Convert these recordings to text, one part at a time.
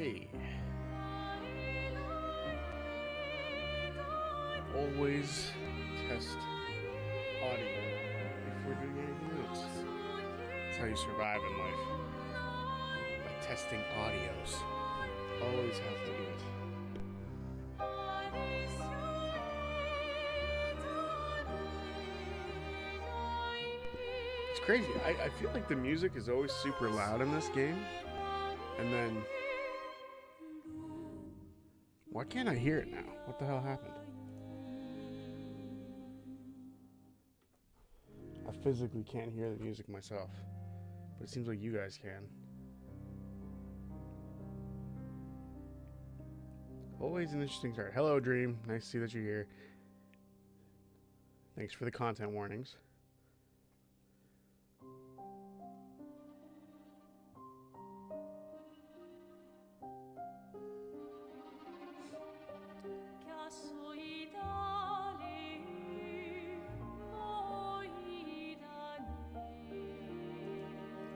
Okay. Always test audio before doing anything else. That's how you survive in life. By testing audios. Always have to do it. It's crazy. I feel like the music is always super loud in this game. And then... Why can't I hear it now? What the hell happened? I physically can't hear the music myself. But it seems like you guys can. Always an interesting start. Hello, Dream. Nice to see that you're here. Thanks for the content warnings.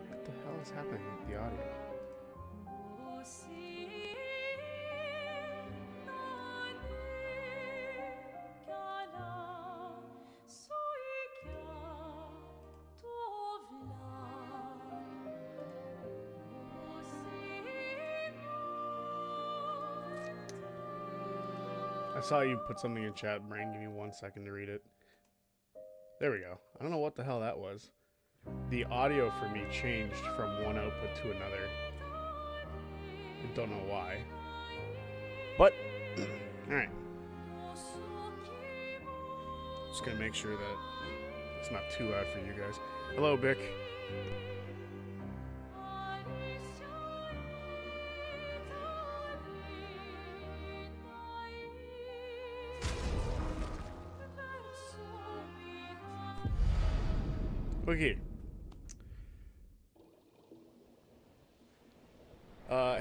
What the hell is happening with the audio? I saw you put something in chat, Brain. Give me 1 second to read it. There we go. I don't know what the hell that was. The audio for me changed from one output to another. I don't know why. But, alright. Just gonna make sure that it's not too loud for you guys. Hello, Bick. Okay.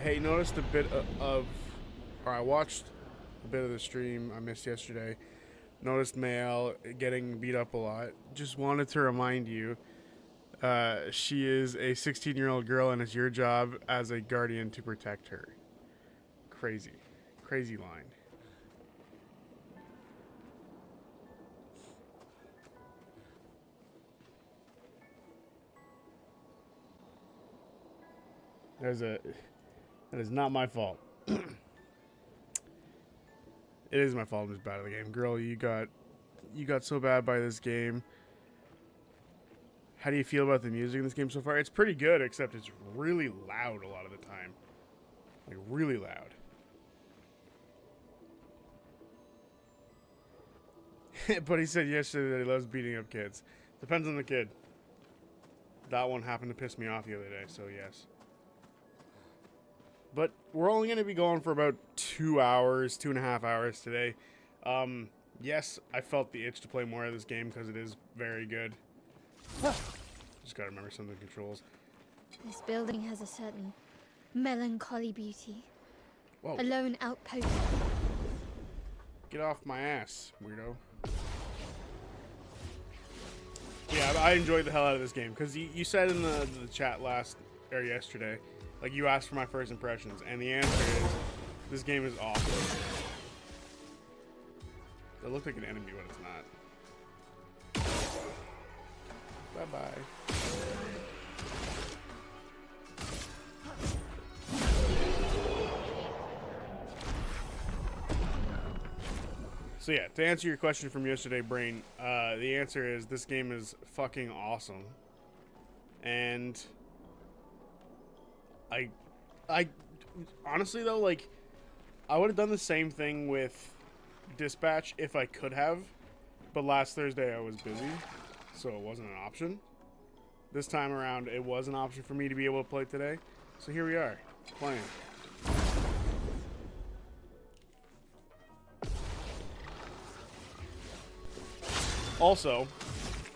Hey, noticed a bit or I watched a bit of the stream I missed yesterday. Noticed Mayel getting beat up a lot. Just wanted to remind you, she is a 16-year-old girl and it's your job as a guardian to protect her. Crazy. Crazy line. That is not my fault. It is my fault I'm just bad at the game. Girl, you got so bad by this game. How do you feel about the music in this game so far? It's pretty good, except it's really loud a lot of the time. Like, really loud. But he said yesterday that he loves beating up kids. Depends on the kid. That one happened to piss me off the other day, so yes. But we're only going to be going for about 2 hours, 2.5 hours today. Yes, I felt the itch to play more of this game because it is very good. Just got to remember some of the controls. This building has a certain melancholy beauty. Whoa. A lone outpost. Get off my ass, weirdo. Yeah, I enjoyed the hell out of this game because you said in the chat yesterday, like, you asked for my first impressions, and the answer is, this game is awesome. It looked like an enemy, but it's not. Bye-bye. So yeah, to answer your question from yesterday, Brain, the answer is, this game is fucking awesome. And... I honestly though, like, I would have done the same thing with Dispatch if I could have, but last Thursday I was busy, so it wasn't an option. This time around, it was an option for me to be able to play today, so here we are, playing. Also,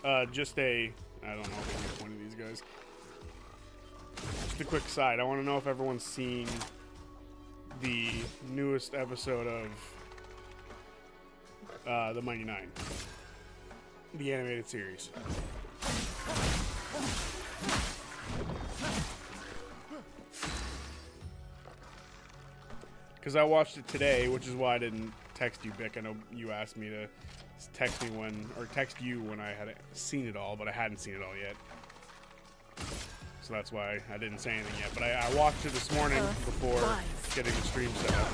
I don't know if I can point to these guys. Just a quick side, I want to know if everyone's seen the newest episode of The Mighty Nine, the animated series. because I watched it today, which is why I didn't text you, Vic. I know you asked me to text you when I had seen it all, but I hadn't seen it all yet. So that's why I didn't say anything yet. But I watched it this morning before getting the stream set up.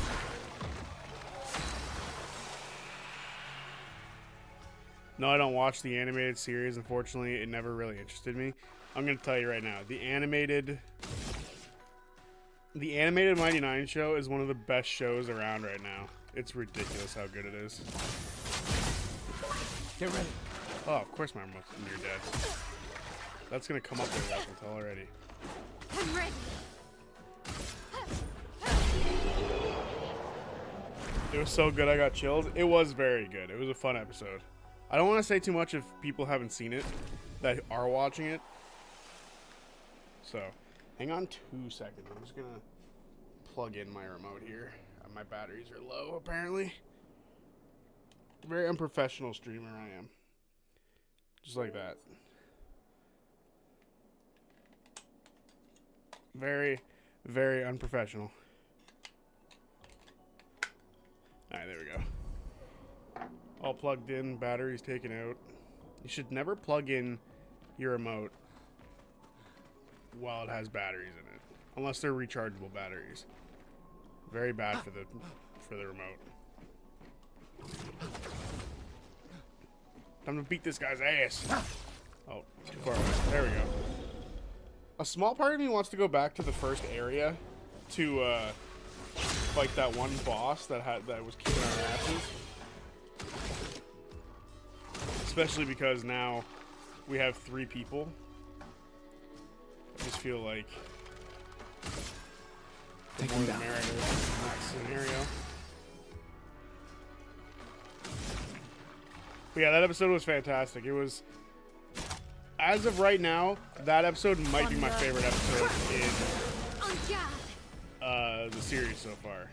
No, I don't watch the animated series. Unfortunately, it never really interested me. I'm going to tell you right now, the animated Mighty Nine show is one of the best shows around right now. It's ridiculous how good it is. Get ready. Oh, of course my remote's near dead. That's going to come up there, I can tell already. I'm ready. It was so good I got chilled. It was very good. It was a fun episode. I don't want to say too much if people haven't seen it that are watching it. So, hang on 2 seconds. I'm just going to plug in my remote here. My batteries are low, apparently. Very unprofessional streamer I am. Just like that. Very, very unprofessional. Alright, there we go. All plugged in, batteries taken out. You should never plug in your remote while it has batteries in it. Unless they're rechargeable batteries. Very bad for the remote. Time to beat this guy's ass. Oh, too far away. There we go. A small part of me wants to go back to the first area to fight that one boss that was kicking our asses. Especially because now we have 3 people. I just feel like the more the merrier in that scenario. But yeah, that episode was fantastic. It was, as of right now, that episode might be my favorite episode in the series so far.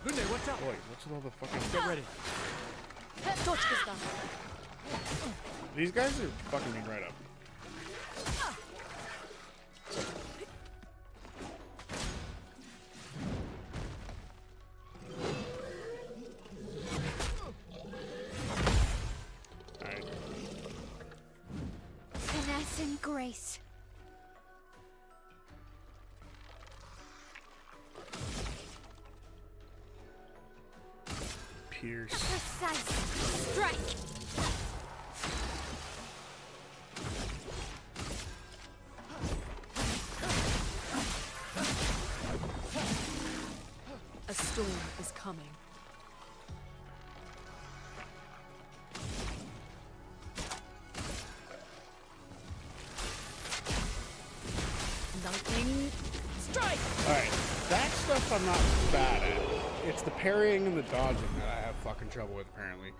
What's up? Boy, what's with all the fucking... Get ready. These guys are fucking me right up. Alright. Finesse and grace. Pierce. Precise strike. A storm is coming. Lightning strike! Alright, that stuff I'm not bad at. It's the parrying and the dodging that I have fucking trouble with, apparently.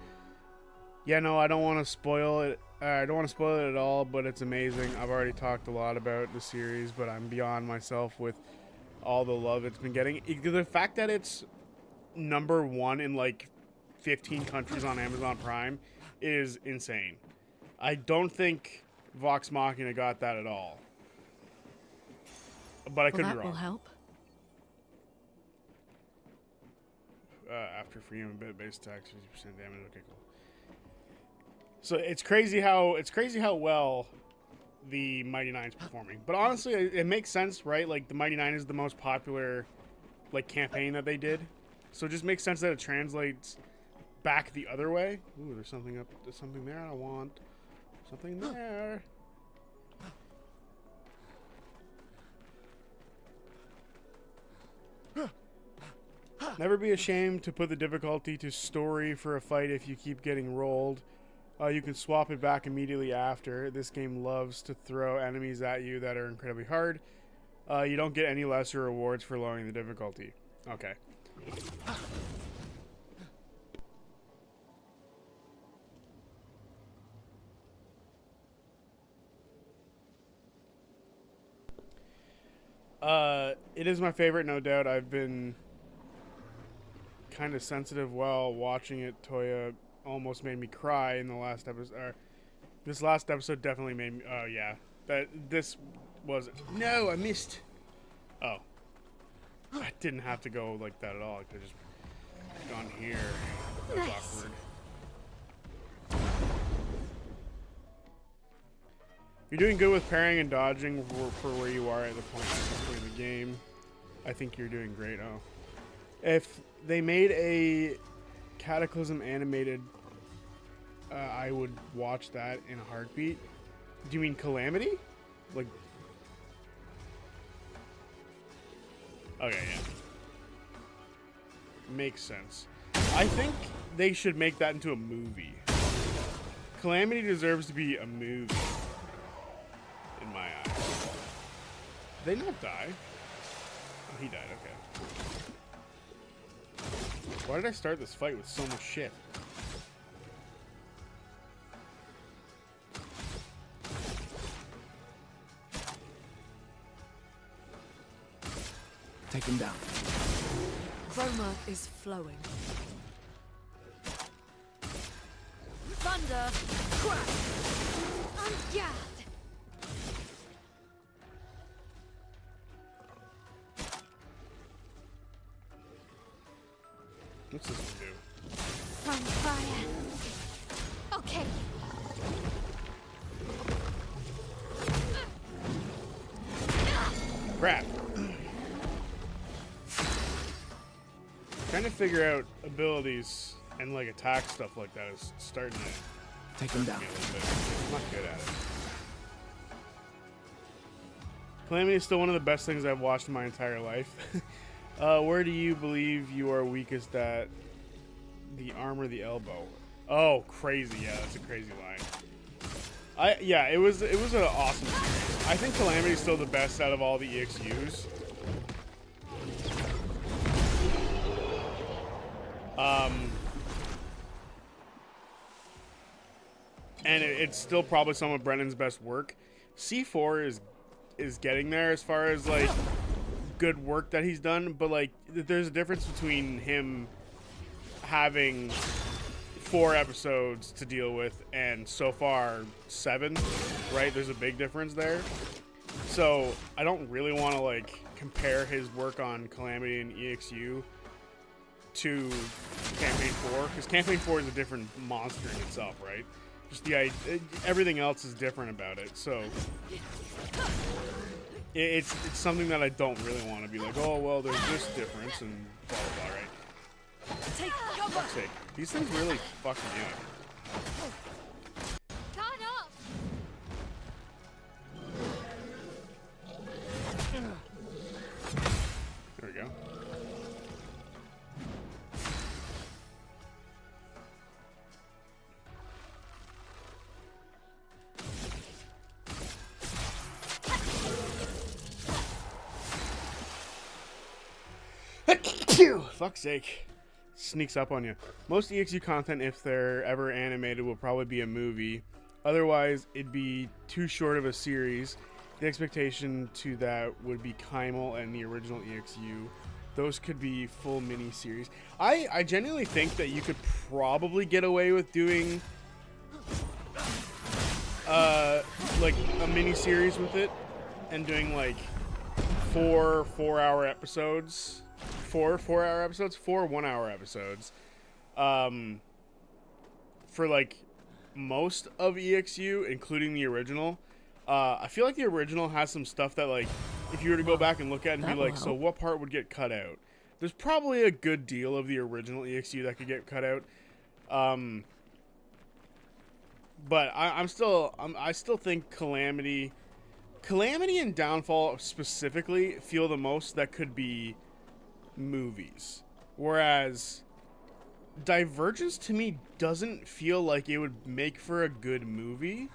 Yeah, no, I don't want to spoil it. I don't want to spoil it at all, but it's amazing. I've already talked a lot about the series, but I'm beyond myself with all the love it's been getting. The fact that it's #1 in like 15 countries on Amazon Prime is insane. I don't think Vox Machina got that at all. But I could be wrong. That will help. After freedom and base attacks, 50% damage. Okay, cool. So it's crazy how well the Mighty Nine's performing. But honestly, it makes sense, right? Like the Mighty Nine is the most popular like campaign that they did. So it just makes sense that it translates back the other way. Ooh, there's something up. There's something there I want. Something there. Never be ashamed to put the difficulty to story for a fight if you keep getting rolled. You can swap it back immediately after. This game loves to throw enemies at you that are incredibly hard. You don't get any lesser rewards for lowering the difficulty. Okay. It is my favorite, no doubt. I've been kind of sensitive while watching it. Toya almost made me cry in the last episode. This last episode definitely made me. Oh yeah, this was it? No, I missed. Oh. I didn't have to go like that at all. I could have just gone here. That was awkward. You're doing good with parrying and dodging for where you are at the point in the game. I think you're doing great. Oh. If they made a Cataclysm animated, I would watch that in a heartbeat. Do you mean Calamity? Like... Okay, yeah. Makes sense. I think they should make that into a movie. Calamity deserves to be a movie. In my eyes. Did they not die? Oh, he died, okay. Why did I start this fight with so much shit? Take him down. Chroma is flowing. Thunder! Crack! On guard! What's this one do? On fire! Okay! Crap. Trying to figure out abilities and like attack stuff like that is starting to Take him down. get a little bit. I'm not good at it. Calamity is still one of the best things I've watched in my entire life. Where do you believe you are weakest at? The arm or the elbow? Oh, crazy! Yeah, that's a crazy line. Yeah, it was an awesome series. I think Calamity is still the best out of all the EXUs. And it's still probably some of Brennan's best work. C4 is getting there as far as like good work that he's done, but like there's a difference between him having 4 episodes to deal with and so far 7, right? There's a big difference there. So I don't really want to like compare his work on Calamity and EXU to Campaign 4, because Campaign 4 is a different monster in itself, right? Just everything else is different about it, so it's something that I don't really want to be like, oh well, there's this difference and blah blah blah, right? Take cover! For fuck's sake, these things really fuck me up. Turn up! There we go. Fuck's sake. Sneaks up on you. Most EXU content, if they're ever animated, will probably be a movie. Otherwise, it'd be too short of a series. The expectation to that would be Keimal and the original EXU. Those could be full mini-series. I genuinely think that you could probably get away with doing like a mini-series with it and doing like 4 4-hour episodes. 4 4-hour episodes, 4 1-hour episodes, for like most of EXU, including the original. I feel like the original has some stuff that, like, if you were to go back and look at it and be like, so what part would get cut out? There's probably a good deal of the original EXU that could get cut out. But I still think Calamity and Downfall specifically feel the most that could be movies, whereas Divergence to me doesn't feel like it would make for a good movie.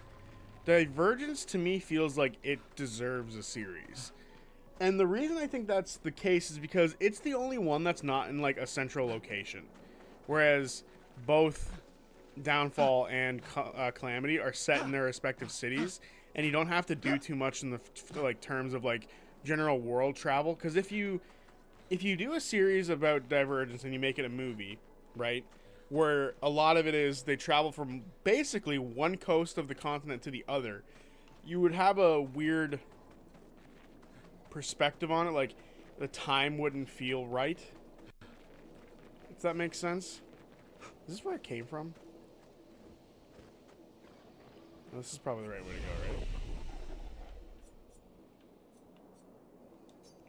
Divergence to me feels like it deserves a series, and the reason I think that's the case is because it's the only one that's not in like a central location, whereas both Downfall and Calamity are set in their respective cities, and you don't have to do too much in the like terms of like general world travel, because if you do a series about Divergence and you make it a movie, right, where a lot of it is they travel from basically one coast of the continent to the other, you would have a weird perspective on it, like the time wouldn't feel right. If that makes sense. Is this where it came from? Oh, this is probably the right way to go, right?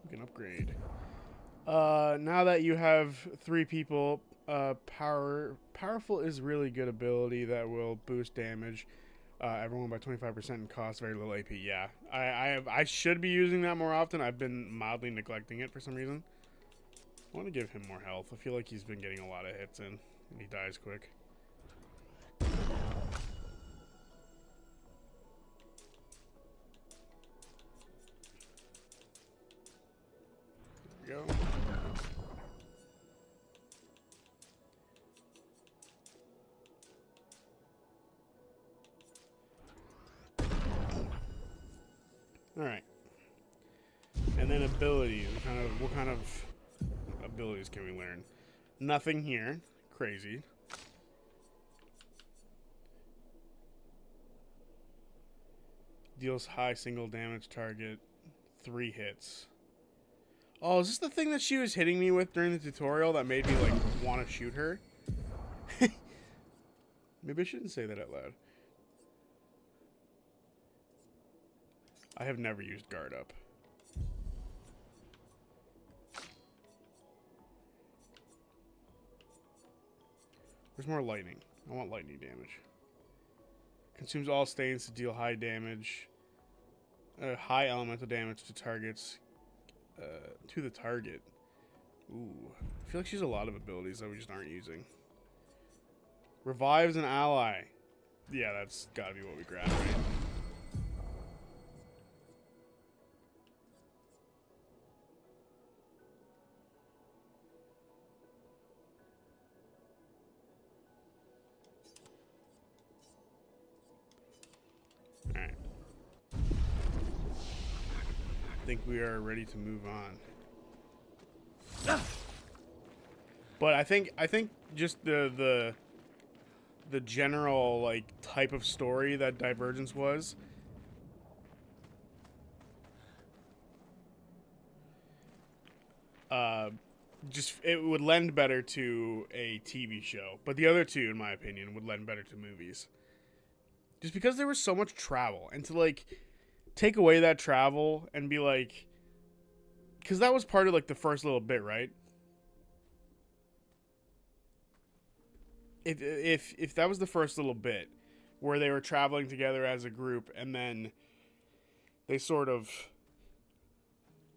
We can upgrade. Now that you have 3 people, powerful is really good ability that will boost damage. Everyone by 25% and cost very little AP. Yeah, I should be using that more often. I've been mildly neglecting it for some reason. I want to give him more health. I feel like he's been getting a lot of hits in, and he dies quick. There we go. All right. And then abilities. What kind of abilities can we learn? Nothing here. Crazy. Deals high single damage target. 3 hits. Oh, is this the thing that she was hitting me with during the tutorial that made me, like, want to shoot her? Maybe I shouldn't say that out loud. I have never used guard up. Where's more lightning? I want lightning damage. Consumes all stains to deal high damage. High elemental damage to targets. To the target. Ooh. I feel like she's a lot of abilities that we just aren't using. Revives an ally. Yeah, that's gotta be what we grab, right? Alright. I think we are ready to move on. But I think just the general like type of story that Divergence was just it would lend better to a TV show. But the other two, in my opinion, would lend better to movies. Just because there was so much travel, and to like take away that travel and be like, because that was part of like the first little bit, right? If that was the first little bit where they were traveling together as a group, and then they sort of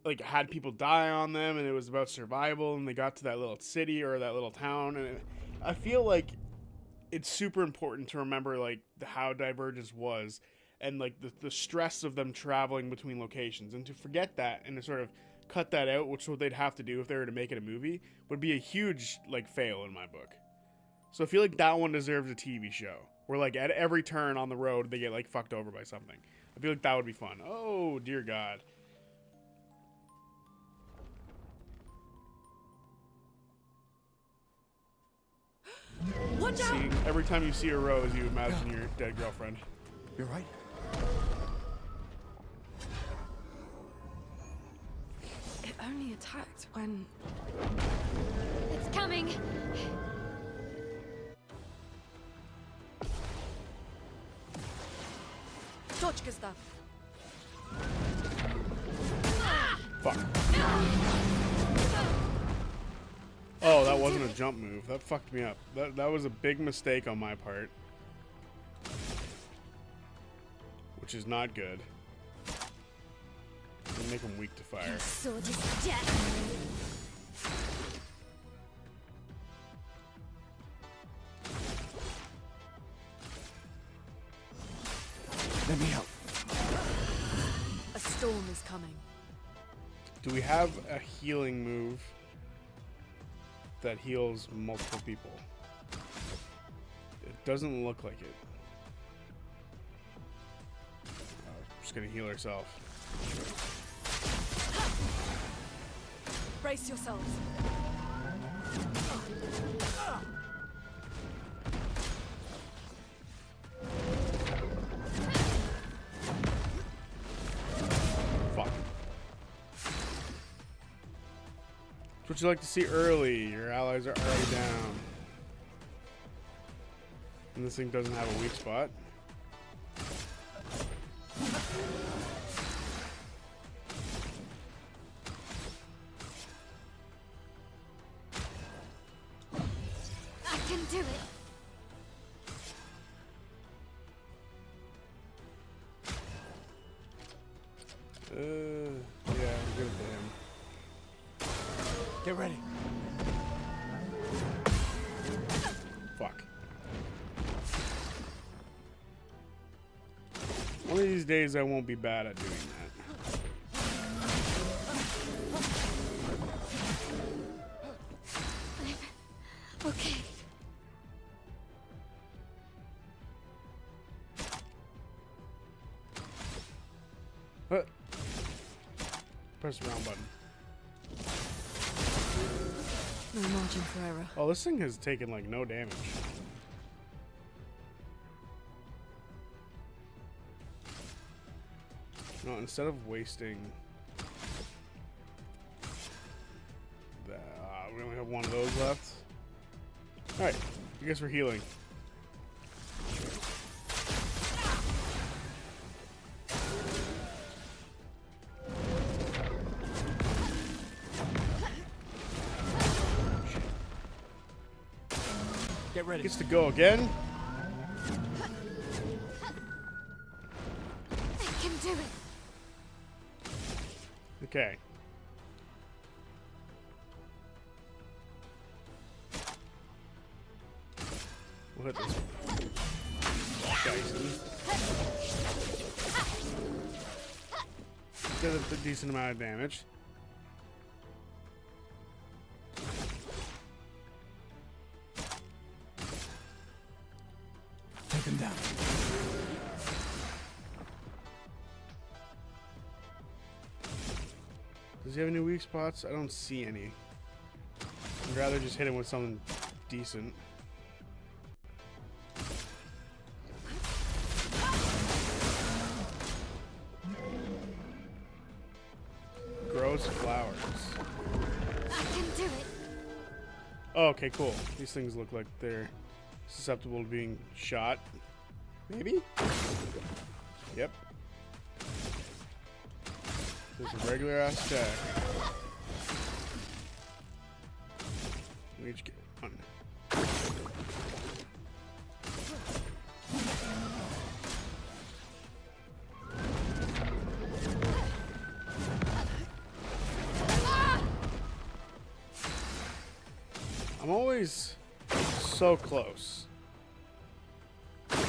like had people die on them, and it was about survival, and they got to that little city or that little town, and I feel like it's super important to remember like how Divergence was, and like the stress of them traveling between locations, and to forget that and to sort of cut that out, which is what they'd have to do if they were to make it a movie, would be a huge like fail in my book. So I feel like that one deserves a TV show where like at every turn on the road they get like fucked over by something. I feel like that would be fun. Oh dear God. Watch out! Every time you see a rose, you imagine your dead girlfriend. You're right. It only attacked when... It's coming. Точка stuff. Fuck. Oh, that wasn't a jump move. That fucked me up. That was a big mistake on my part. Which is not good. It'll make him weak to fire. Sword is death. Let me help. A storm is coming. Do we have a healing move that heals multiple people? It doesn't look like it. Just gonna heal herself. Brace yourselves. Fuck. what you like to see early. Your allies are already down. And this thing doesn't have a weak spot. I can do it. Yeah, I'm good with him. Get ready. Fuck. One of these days I won't be bad at doing that. Okay. Press the round button. No margin for error. Oh, this thing has taken like no damage. No, instead of wasting that, we only have one of those left. All right, I guess we're healing. Get ready. Gets to go again. I can do it. Okay. We'll hit this Dyson. Does a decent amount of damage. Take him down. Does he have any weak spots? I don't see any. I'd rather just hit him with something decent. Grows flowers. I can do it. Oh, okay, cool. These things look like they're susceptible to being shot. Maybe? Yep. There's a regular ass attack. We each get one. I'm always so close. But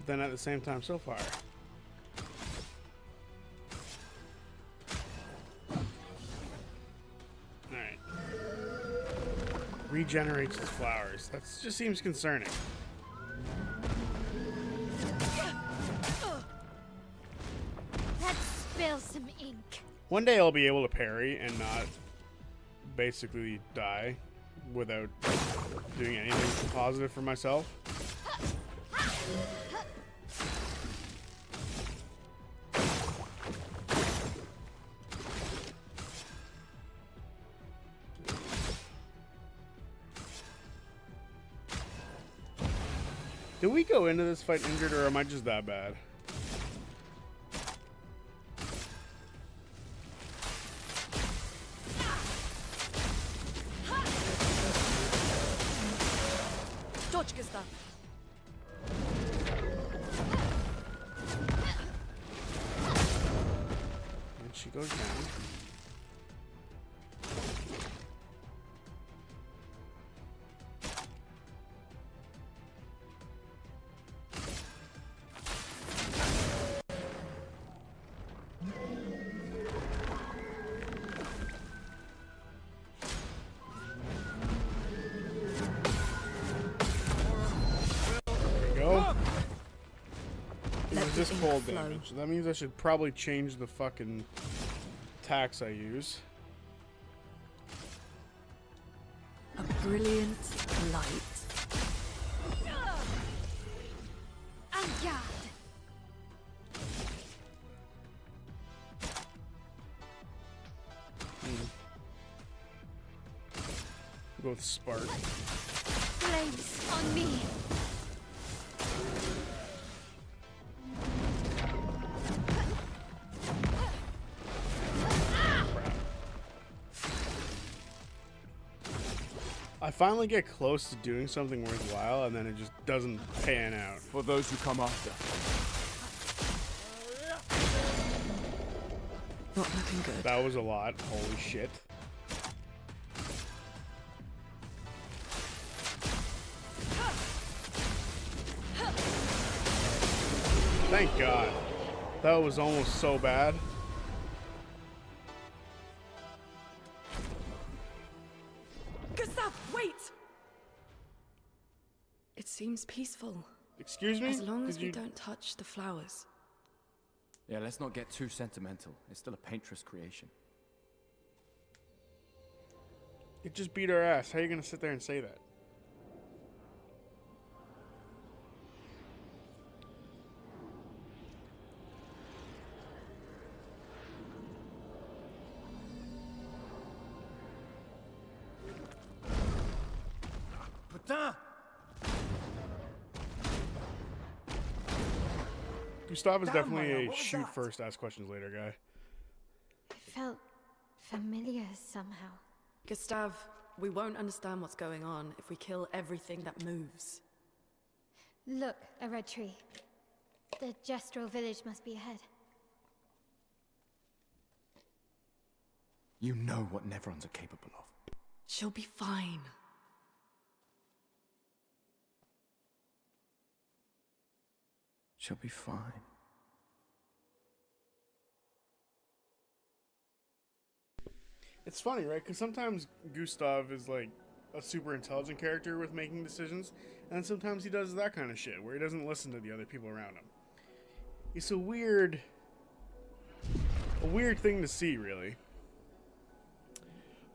then at the same time, so far. Alright. Regenerates its flowers. That just seems concerning. Let's spill some ink. One day I'll be able to parry and not basically die without doing anything positive for myself. Did we go into this fight injured, or am I just that bad? Точка. And she goes down. This cold damage. That means I should probably change the fucking attacks I use. A brilliant light. En garde. Go with Spark. Flames on me. I finally get close to doing something worthwhile, and then it just doesn't pan out. For those who come after. Not looking good. That was a lot. Holy shit. Thank God. That was almost so bad. Gustav, wait! It seems peaceful. Excuse me? As long as Did we you- don't touch the flowers. Yeah, let's not get too sentimental. It's still a painter's creation. It just beat our ass. How are you gonna sit there and say that? Putain! Gustav is Damn, definitely Maya, a what was shoot that? first, ask questions later guy. It felt familiar somehow. Gustav, we won't understand what's going on if we kill everything that moves. Look, a red tree. The Gestural village must be ahead. You know what Nevrons are capable of. She'll be fine. She'll be fine. It's funny, right? Because sometimes Gustav is like a super intelligent character with making decisions, and then sometimes he does that kind of shit where he doesn't listen to the other people around him. It's a weird thing to see, really.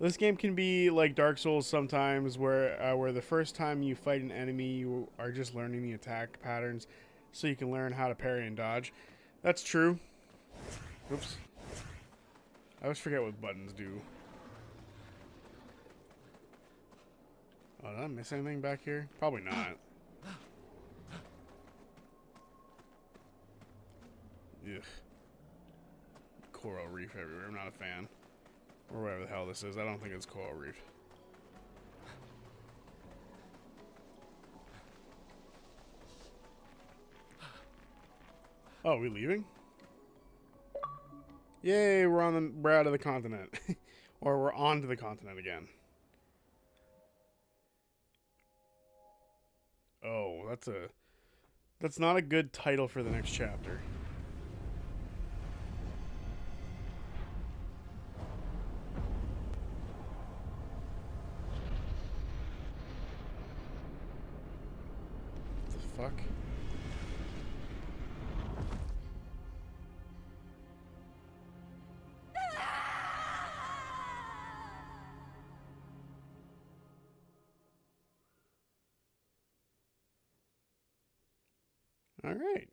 This game can be like Dark Souls sometimes, where the first time you fight an enemy, you are just learning the attack patterns, so you can learn how to parry and dodge. That's true. Oops. I always forget what buttons do. Oh, did I miss anything back here? Probably not. Ugh. Coral reef everywhere. I'm not a fan. Or whatever the hell this is. I don't think it's coral reef. Oh, we leaving? Yay, we're out of the continent. Or we're on to the continent again. Oh, that's not a good title for the next chapter. What the fuck? All right.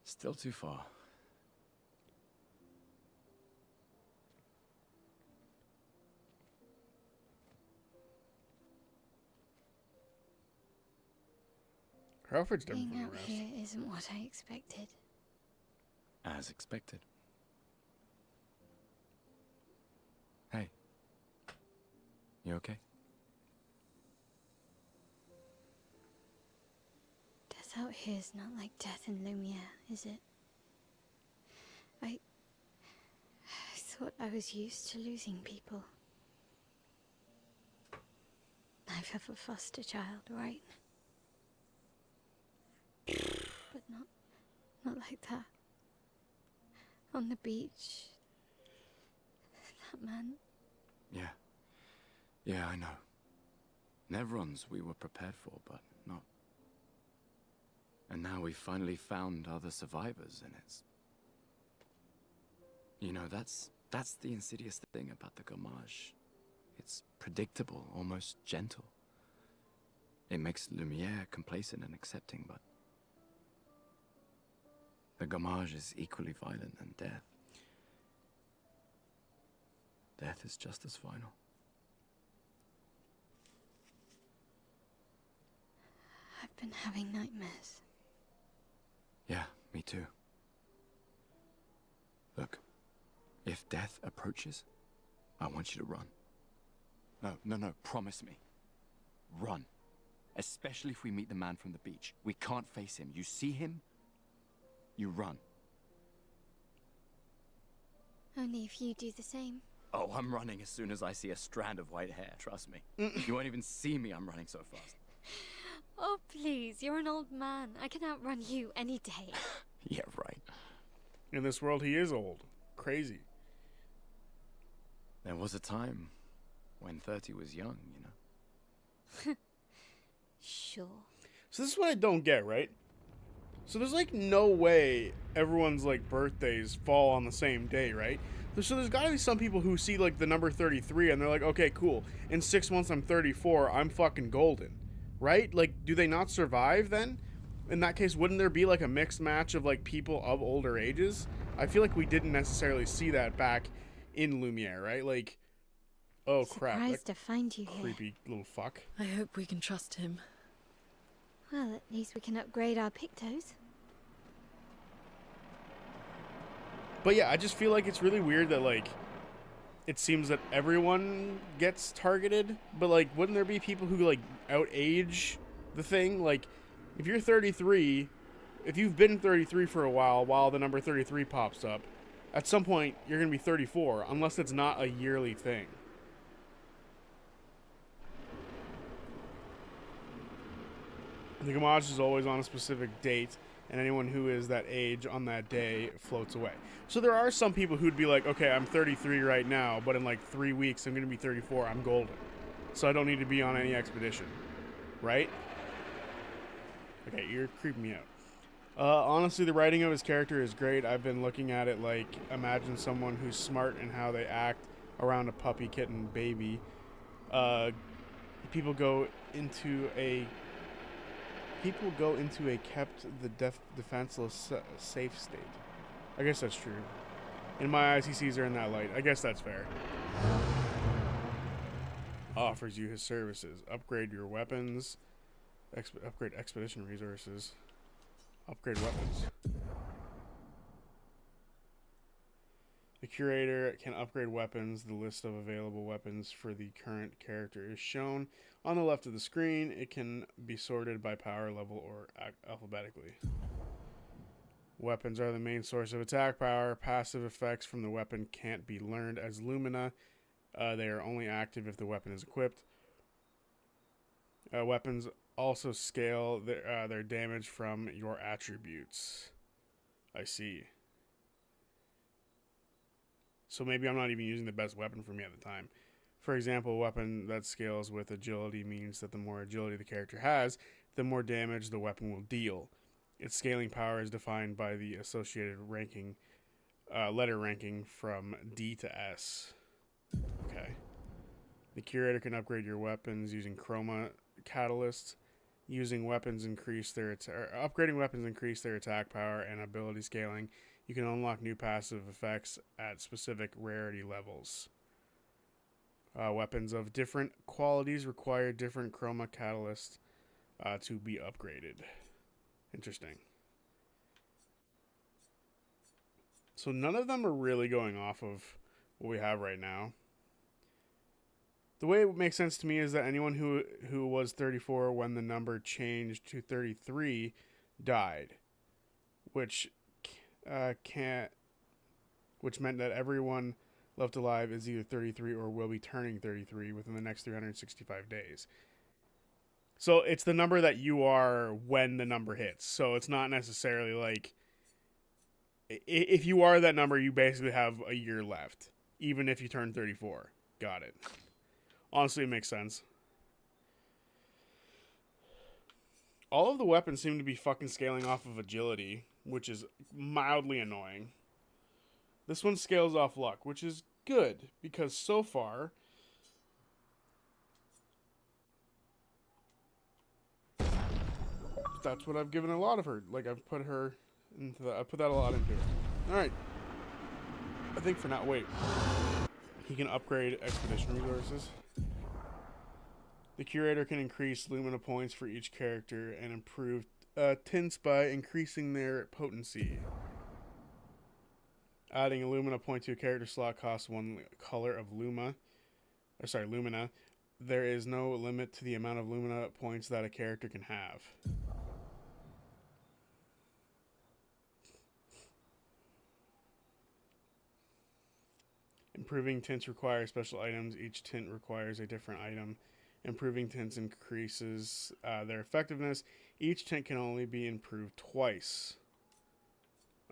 Still too far. Crawford's different Being from the out rest. here isn't what I expected. As expected. Hey. You okay? Death out here's not like death in Lumiere, is it? I thought I was used to losing people. I've have a foster child, right? But not like that. On the beach. That man. Yeah. Yeah, I know. Nevrons we were prepared for, but not. And now we've finally found other survivors, and You know, that's the insidious thing about the Gamage. It's predictable, almost gentle. It makes Lumiere complacent and accepting, but the Gamage is equally violent than death. Death is just as final. I've been having nightmares. Yeah, me too. Look, if death approaches, I want you to run. No, promise me. Run. Especially if we meet the man from the beach. We can't face him. You see him, you run. Only if you do the same. Oh, I'm running as soon as I see a strand of white hair, trust me. You won't even see me, I'm running so fast. Oh, please, you're an old man. I can outrun you any day. Yeah, right. In this world, he is old. Crazy. There was a time when 30 was young, you know? Sure. So this is what I don't get, right? So there's like no way everyone's like birthdays fall on the same day, right? So there's gotta be some people who see like the number 33 and they're like, okay, cool. In 6 months I'm 34, I'm fucking golden. Right? Like, do they not survive then? In that case, wouldn't there be like a mixed match of like people of older ages? I feel like we didn't necessarily see that back in Lumiere, right? Like, oh crap. Surprised to find you here. Creepy little fuck. I hope we can trust him. Well, at least we can upgrade our Pictos. But yeah, I just feel like it's really weird that like it seems that everyone gets targeted, but like wouldn't there be people who like outage the thing? Like if you're 33, if you've been 33 for a while the number 33 pops up, at some point you're going to be 34 unless it's not a yearly thing. The Gamage is always on a specific date, and anyone who is that age on that day floats away. So there are some people who'd be like, okay, I'm 33 right now, but in like 3 weeks I'm going to be 34, I'm golden. So I don't need to be on any expedition. Right? Okay, you're creeping me out. Honestly, the writing of his character is great. I've been looking at it like, imagine someone who's smart in how they act around a puppy, kitten, baby. People go into a kept the defenseless safe state. I guess that's true. In my eyes, he sees her in that light. I guess that's fair. Offers you his services. Upgrade your weapons. Upgrade expedition resources. Upgrade weapons. The curator can upgrade weapons. The list of available weapons for the current character is shown on the left of the screen. It can be sorted by power level or alphabetically. Weapons are the main source of attack power. Passive effects from the weapon can't be learned as Lumina. They are only active if the weapon is equipped. Weapons also scale their damage from your attributes. I see. So maybe I'm not even using the best weapon for me at the time. For example, a weapon that scales with agility means that the more agility the character has, the more damage the weapon will deal. Its scaling power is defined by the associated ranking, letter ranking from D to S. Okay. The curator can upgrade your weapons using chroma catalysts. Upgrading weapons increase their attack power and ability scaling. You can unlock new passive effects at specific rarity levels. Weapons of different qualities require different chroma catalysts to be upgraded. Interesting. So none of them are really going off of what we have right now. The way it makes sense to me is that anyone who was 34 when the number changed to 33 died, which meant that everyone left alive is either 33 or will be turning 33 within the next 365 days. So it's the number that you are when the number hits. So it's not necessarily like if you are that number, you basically have a year left, even if you turn 34. Got it. Honestly, it makes sense. All of the weapons seem to be fucking scaling off of agility, which is mildly annoying. This one scales off luck, which is good because so far that's what I've given a lot of her. Like I've put her into I put that a lot into her. All right. I think for now, wait. He can upgrade expedition resources. The curator can increase Lumina points for each character and improve tints by increasing their potency. Adding a Lumina point to a character slot costs 1 color of Lumina. There is no limit to the amount of Lumina points that a character can have. Improving tints requires special items. Each tint requires a different item. Improving tints increases their effectiveness. Each tint can only be improved twice.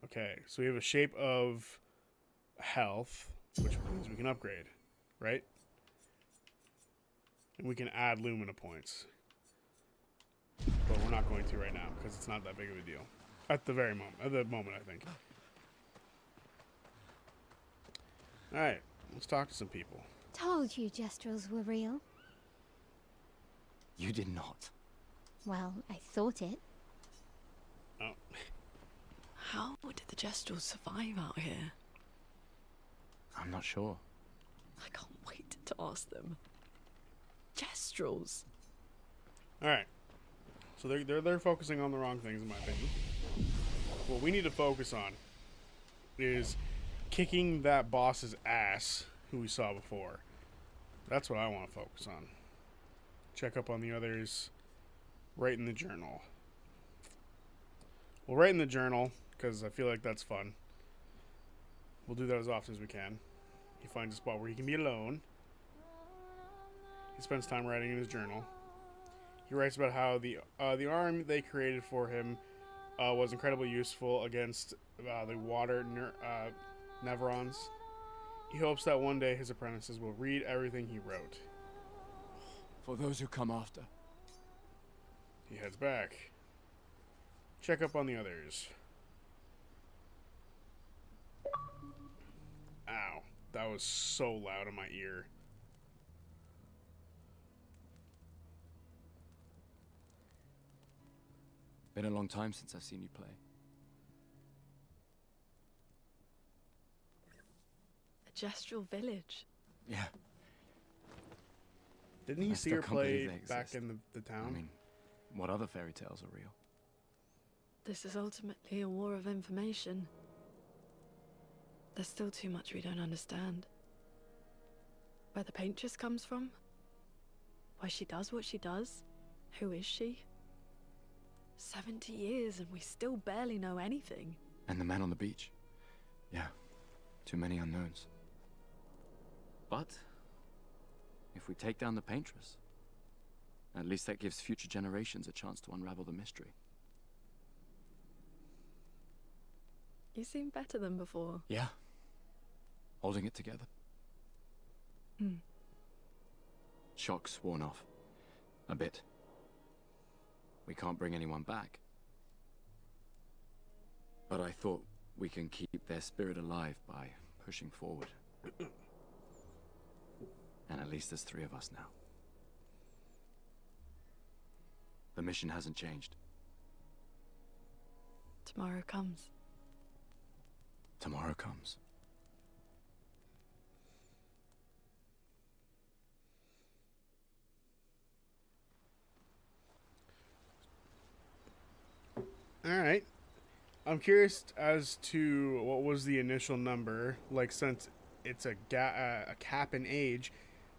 Okay, so we have a shape of health, which means we can upgrade, right? And we can add Lumina points. But we're not going to right now, because it's not that big of a deal. At the moment, I think. Alright, let's talk to some people. Told you Gestrels were real. You did not. Well, I thought it. Oh. How did the Gestrels survive out here? I'm not sure. I can't wait to ask them. Gestrels. Alright. So they're focusing on the wrong things, in my opinion. What we need to focus on is kicking that boss's ass who we saw before. That's what I want to focus on. Check up on the others. Write in the journal. We'll write in the journal because I feel like that's fun. We'll do that as often as we can. He finds a spot where he can be alone. He spends time writing in his journal. He writes about how the arm they created for him was incredibly useful against the water Neverons. He hopes that one day his apprentices will read everything he wrote. For those who come after. He heads back. Check up on the others. Ow. That was so loud in my ear. Been a long time since I've seen you play. A Gestral village. Yeah. Didn't he I see still her can't believe play they back exist. in the town? I mean, what other fairy tales are real? This is ultimately a war of information. There's still too much we don't understand. Where the paintress comes from? Why she does what she does? Who is she? 70 years and we still barely know anything. And the man on the beach. Yeah, too many unknowns. But if we take down the paintress, at least that gives future generations a chance to unravel the mystery. You seem better than before. Yeah. Holding it together. Shock's worn off. A bit. We can't bring anyone back. But I thought we can keep their spirit alive by pushing forward. And at least there's 3 of us now. The mission hasn't changed. Tomorrow comes. Tomorrow comes. Alright. I'm curious as to what was the initial number. Like, since it's a cap in age,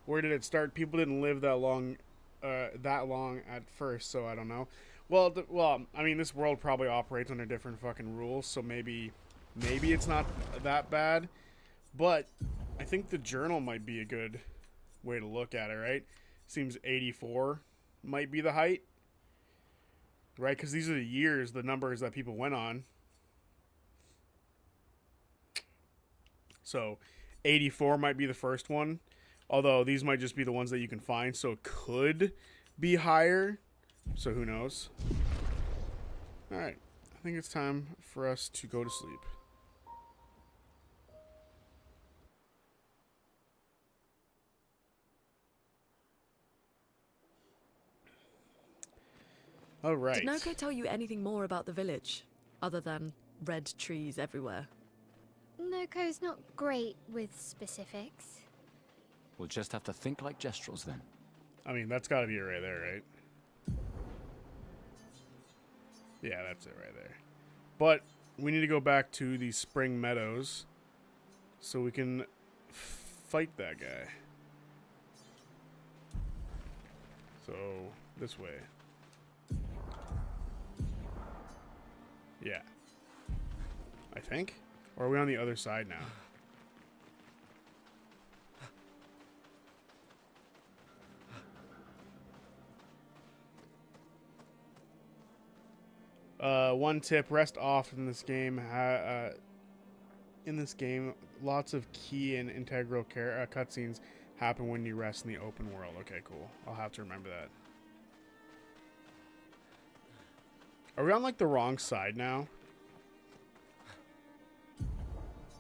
where did it start? People didn't live that long at first, so I don't know. Well, I mean, this world probably operates under different fucking rules, so maybe it's not that bad. But I think the journal might be a good way to look at it, right? Seems 84 might be the height. Right, because these are the years, the numbers that people went on. So, 84 might be the first one. Although, these might just be the ones that you can find. So, it could be higher. So, who knows? Alright. I think it's time for us to go to sleep. Oh, right. Did Noko tell you anything more about the village, other than red trees everywhere? Noko's not great with specifics. We'll just have to think like Gestrels then. I mean, that's gotta be it right there, right? Yeah, that's it right there. But we need to go back to the Spring Meadows so we can fight that guy. So, this way. Yeah. I think? Or are we on the other side now? One tip: rest off in this game. Lots of key and integral cutscenes happen when you rest in the open world. Okay, cool. I'll have to remember that. Are we on like the wrong side now?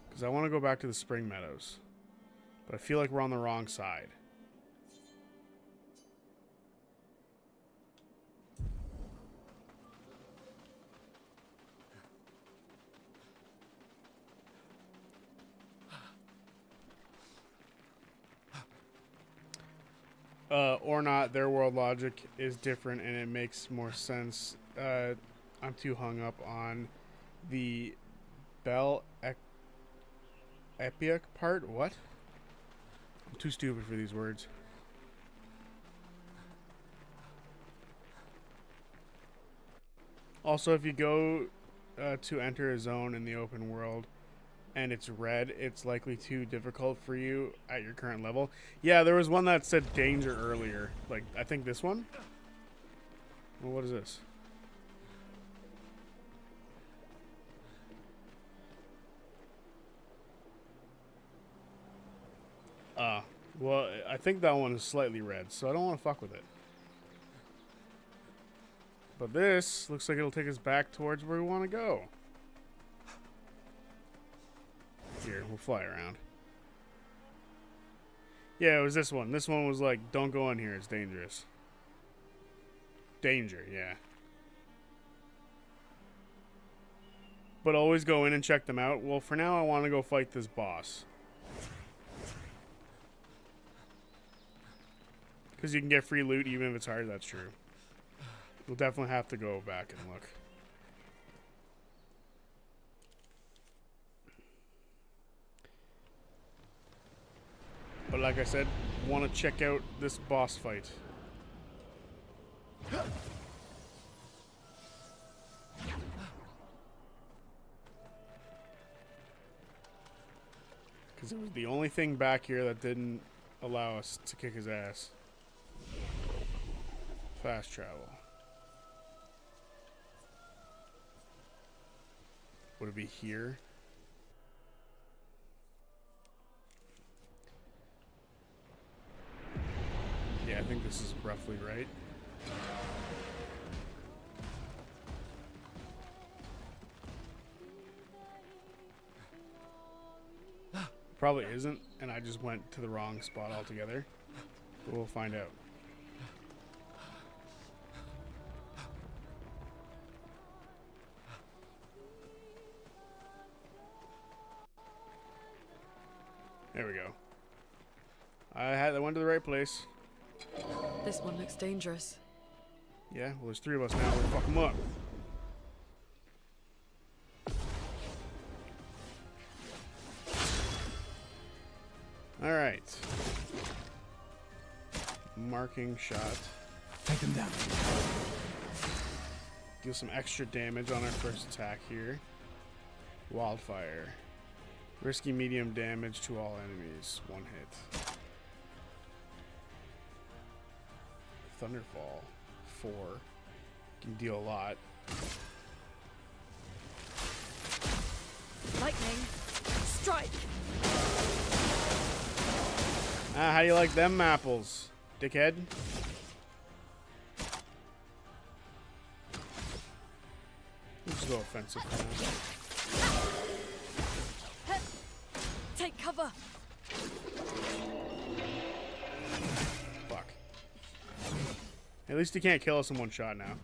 Because I want to go back to the Spring Meadows, but I feel like we're on the wrong side. Or not, their world logic is different and it makes more sense. I'm too hung up on the Bell Epic part? What? I'm too stupid for these words. Also, if you go to enter a zone in the open world and it's red, it's likely too difficult for you at your current level. Yeah, there was one that said danger earlier. Like, I think this one? Well, what is this? Well, I think that one is slightly red, so I don't want to fuck with it. But this looks like it'll take us back towards where we want to go. Here, we'll fly around. Yeah, it was this one. This one was like, don't go in here, it's dangerous. Danger, yeah. But always go in and check them out. Well, for now, I want to go fight this boss. Because you can get free loot even if it's hard, that's true. We'll definitely have to go back and look. But like I said, want to check out this boss fight. Because it was the only thing back here that didn't allow us to kick his ass. Fast travel. Would it be here? Yeah, I think this is roughly right. Probably isn't, and I just went to the wrong spot altogether. But we'll find out. There we go. I went to the right place. This one looks dangerous. Yeah, well, there's 3 of us now. We're gonna fuck them up. Alright. Marking shot. Take him down. Deal some extra damage on our first attack here. Wildfire. Risky medium damage to all enemies. 1 hit. Thunderfall. 4. Can deal a lot. Lightning, strike! Ah, how do you like them apples, dickhead? Let's just go offensive for now. Take cover! Fuck. At least he can't kill us in 1 shot now.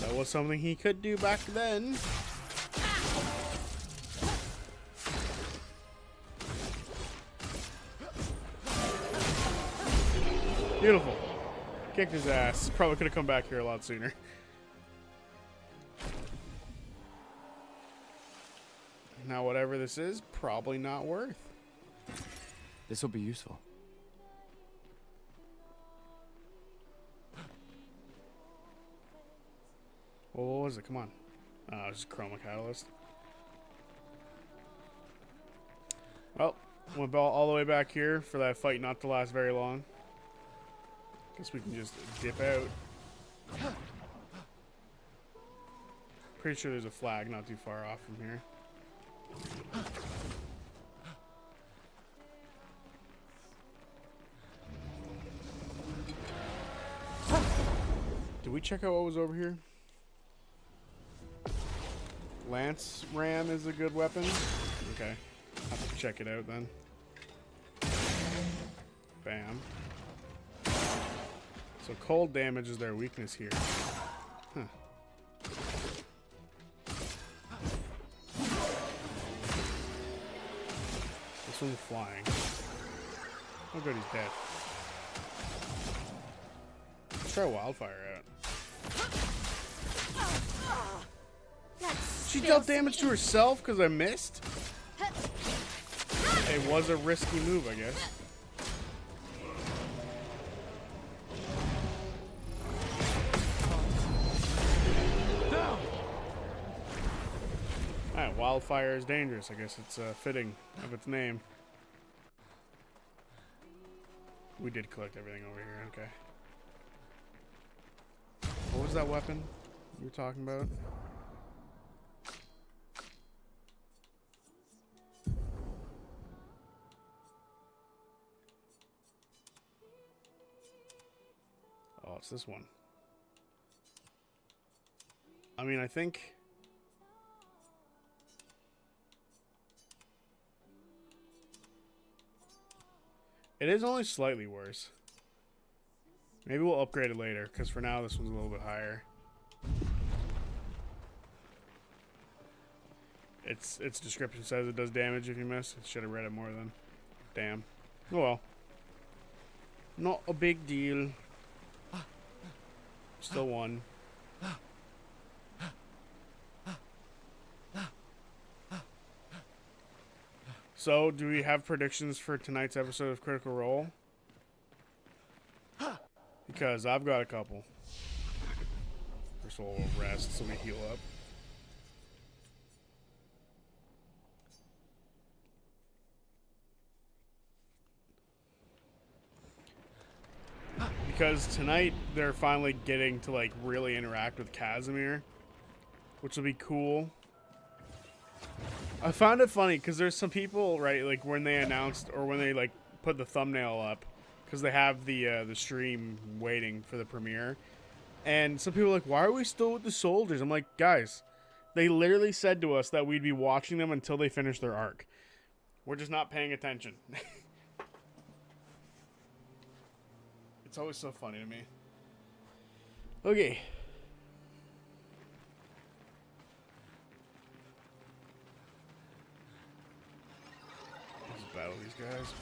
That was something he could do back then. Beautiful. Kicked his ass. Probably could have come back here a lot sooner. Now, whatever this is, probably not worth. This will be useful. Well, what was it? Come on. It's just Chroma Catalyst. Well, went all the way back here for that fight not to last very long. Guess we can just dip out. Pretty sure there's a flag not too far off from here. Did we check out what was over here? Lance Ram is a good weapon. Okay. I'll have to check it out then. Bam. So cold damage is their weakness here. Huh. This one's flying. Oh good, he's dead. Let's try Wildfire out. She dealt damage to herself because I missed? It was a risky move, I guess. Alright, Wildfire is dangerous. I guess it's fitting of its name. We did collect everything over here, okay. What was that weapon you were talking about? Oh, it's this one. I mean, I think... it is only slightly worse. Maybe we'll upgrade it later, because for now this one's a little bit higher. Its description says it does damage if you miss. I should have read it more then. Damn. Oh well. Not a big deal. Still won. So, do we have predictions for tonight's episode of Critical Role? Because I've got a couple. First of all, we'll rest so we heal up. Because tonight they're finally getting to like really interact with Casimir, which will be cool. I found it funny because there's some people, right, like when they announced or when they like put the thumbnail up, because they have the stream waiting for the premiere, and some people are like, why are we still with the soldiers? I'm like, guys, they literally said to us that we'd be watching them until they finish their arc. We're just not paying attention. It's always so funny to me. Okay. Let's battle these guys.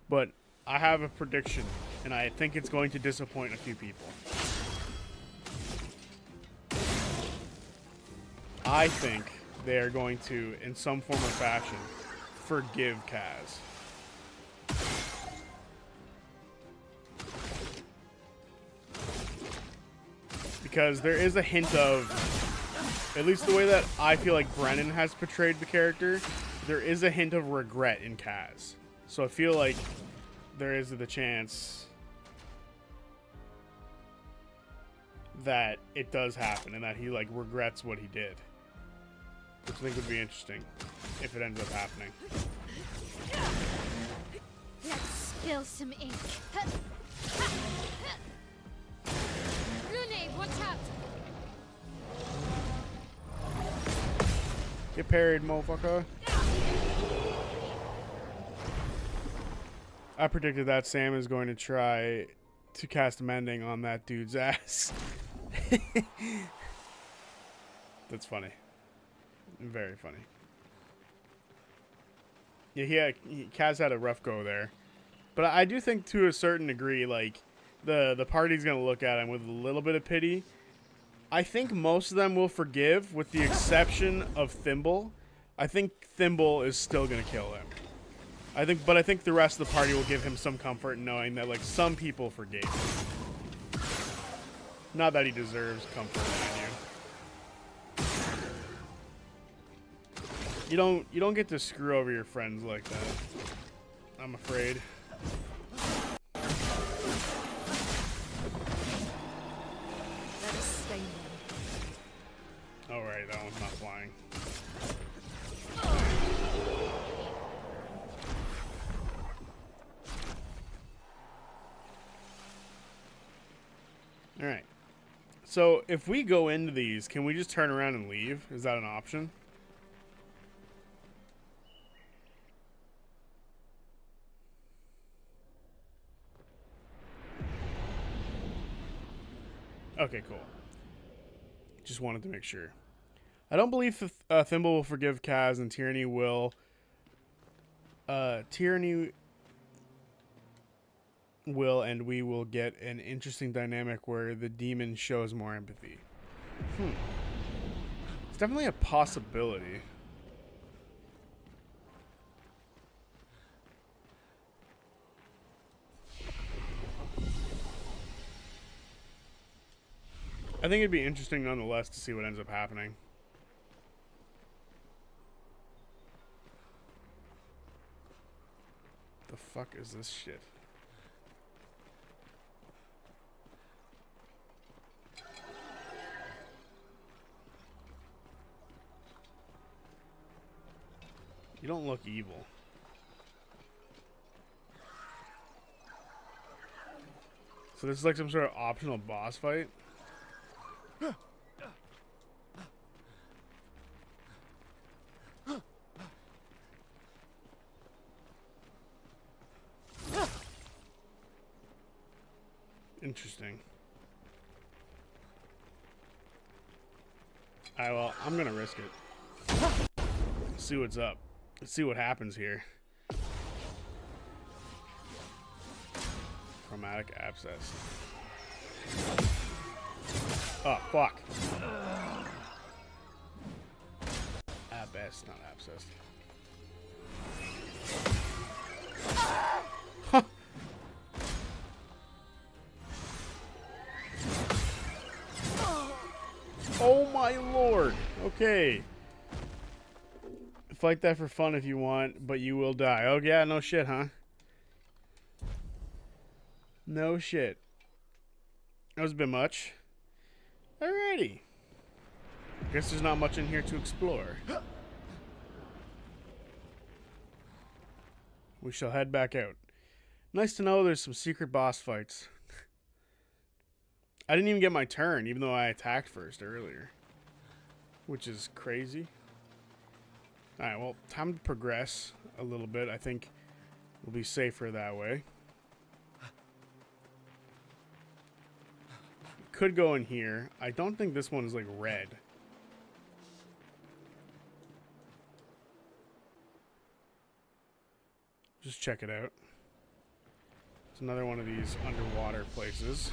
But I have a prediction, and I think it's going to disappoint a few people. I think they are going to, in some form or fashion, forgive Kaz. Because there is a hint of, at least the way that I feel like Brennan has portrayed the character, there is a hint of regret in Kaz. So I feel like there is the chance that it does happen and that he like regrets what he did. Which I think would be interesting if it ends up happening. Let's spill some ink. Grenade, watch out! Get parried, motherfucker. I predicted that Sam is going to try to cast mending on that dude's ass. That's funny. Very funny. Yeah, Kaz had a rough go there. But I do think to a certain degree, like, the party's going to look at him with a little bit of pity. I think most of them will forgive, with the exception of Thimble. I think Thimble is still going to kill him. But I think the rest of the party will give him some comfort in knowing that, like, some people forgave him. Not that he deserves comfort, mind you. You don't get to screw over your friends like that, I'm afraid. Let us stay there. Oh, right, that one's not flying. Alright. So, if we go into these, can we just turn around and leave? Is that an option? Okay, cool. Just wanted to make sure. I don't believe Thimble will forgive Kaz, and Tyranny will. Tyranny will, and we will get an interesting dynamic where the demon shows more empathy. It's definitely a possibility. I think it'd be interesting nonetheless to see what ends up happening. The fuck is this shit? You don't look evil. So this is like some sort of optional boss fight? Interesting. Alright, well, I'm gonna risk it. Let's see what's up. Let's see what happens here. Chromatic abscess. Oh, fuck. Abscess, not abscess. Huh. Oh my lord. Okay. Fight that for fun if you want, but you will die. Oh yeah, no shit, huh? No shit. That was a bit much. Alrighty. Guess there's not much in here to explore. We shall head back out. Nice to know there's some secret boss fights. I didn't even get my turn, even though I attacked first earlier. Which is crazy. Alright, well, time to progress a little bit. I think we'll be safer that way. Could go in here. I don't think this one is like red. Just check it out. It's another one of these underwater places.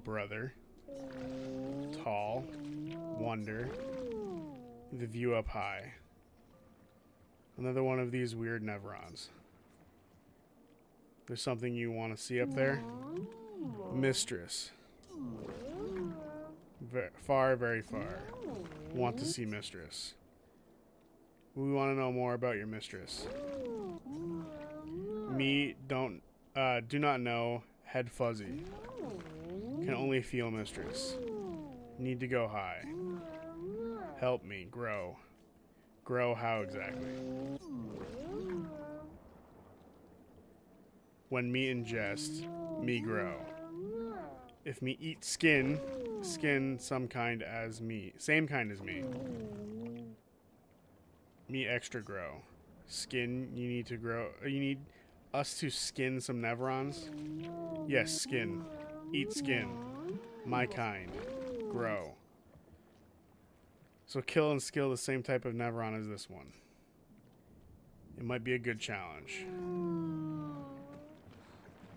Brother. Tall. Wonder. The view up high. Another one of these weird Nevrons. There's something you want to see up there? Mistress. Far, very far. Want to see Mistress. We want to know more about your mistress. Me, do not know. Head fuzzy. Can only feel mistress. Need to go high. Help me grow. Grow how exactly? When me ingest, me grow. If me eat skin, skin some kind as me. Same kind as me. Me extra grow. Skin, you need to grow. You need us to skin some Nevrons? Yes, skin. Eat skin. My kind. Grow. So kill and skill the same type of Nevron as this one. It might be a good challenge.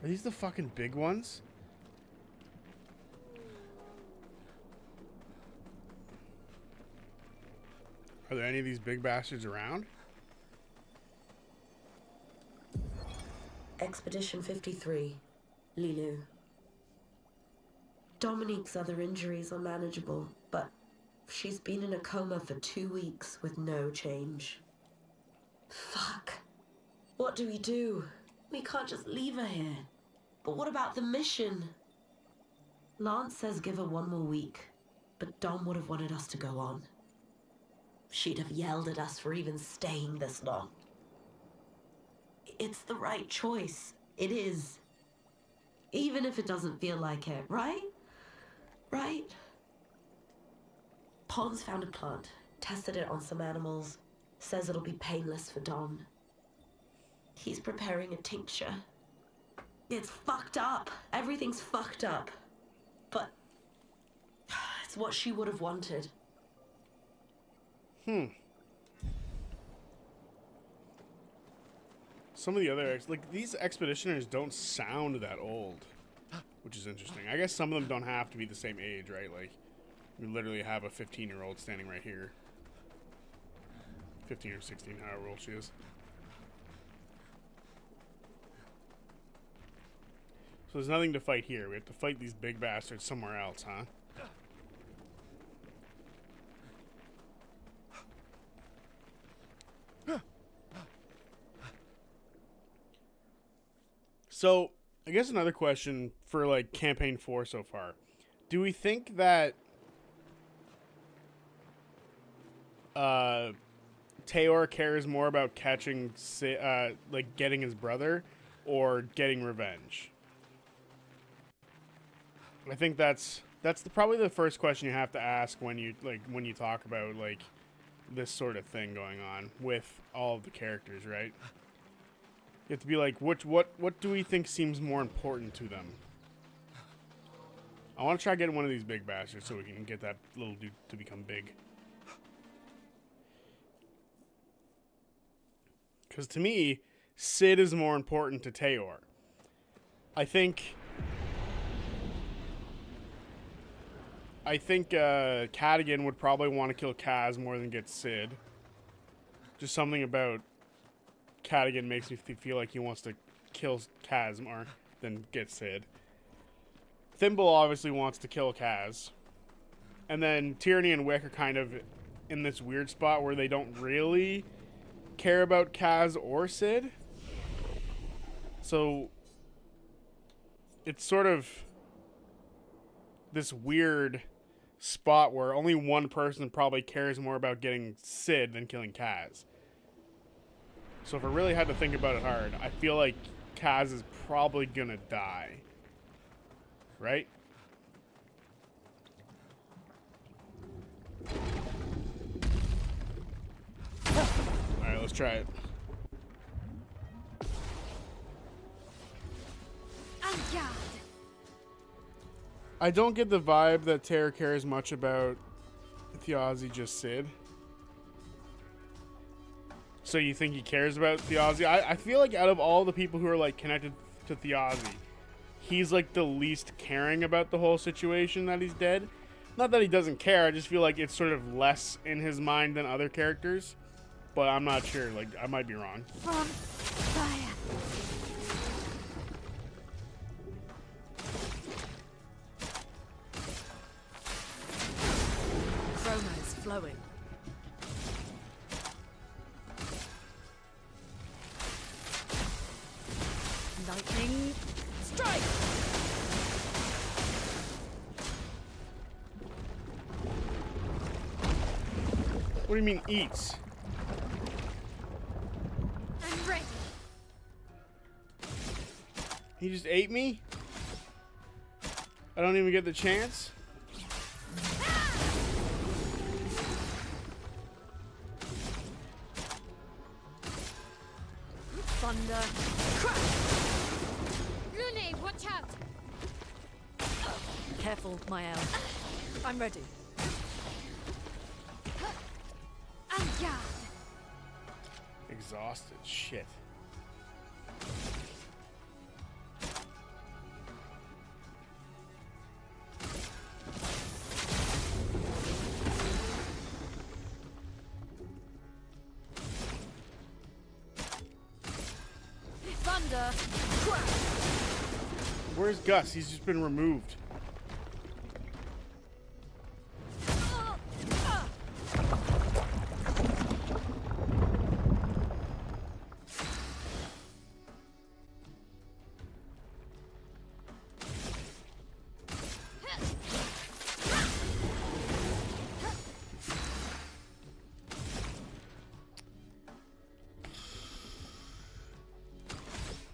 Are these the fucking big ones? Are there any of these big bastards around? Expedition 53, Lilu. Dominique's other injuries are manageable, but she's been in a coma for 2 weeks with no change. Fuck. What do we do? We can't just leave her here. But what about the mission? Lance says give her 1 more week, but Dom would have wanted us to go on. She'd have yelled at us for even staying this long. It's the right choice. It is. Even if it doesn't feel like it, right? Right? Pons found a plant, tested it on some animals, says it'll be painless for Dom. He's preparing a tincture. It's fucked up. Everything's fucked up. But it's what she would have wanted. Some of the other, like, these expeditioners don't sound that old, which is interesting. I guess some of them don't have to be the same age, right? Like, we literally have a 15-year-old standing right here. 15 or 16, however old she is. So there's nothing to fight here. We have to fight these big bastards somewhere else, huh? So, I guess another question for, like, Campaign 4 so far. Do we think that Tayor cares more about catching, like, getting his brother or getting revenge? I think that's probably the first question you have to ask when you talk about, like, this sort of thing going on with all of the characters, right? You have to be like, what do we think seems more important to them? I want to try getting one of these big bastards so we can get that little dude to become big. Because to me, Sid is more important to Tayor. I think Cadigan would probably want to kill Kaz more than get Sid. Just something about Cadigan makes me feel like he wants to kill Kaz more than get Sid. Thimble obviously wants to kill Kaz. And then Tyranny and Wick are kind of in this weird spot where they don't really care about Kaz or Sid. So it's sort of this weird spot where only one person probably cares more about getting Sid than killing Kaz. So if I really had to think about it hard, I feel like Kaz is probably gonna die. Right? Alright, let's try it. I don't get the vibe that Tara cares much about Thiazi, just Sid. So you think he cares about Thiazi? I feel like out of all the people who are, like, connected to Thiazi, he's, like, the least caring about the whole situation that he's dead. Not that he doesn't care, I just feel like it's sort of less in his mind than other characters. But I'm not sure, like, I might be wrong. From fire. Chroma is flowing. Lightning strike! What do you mean eats? I'm ready. He just ate me? I don't even get the chance. Thunder. Rune, watch out! Careful, Mael. I'm ready. And guard. Exhausted. Shit. Thunder. Where's Gus? He's just been removed.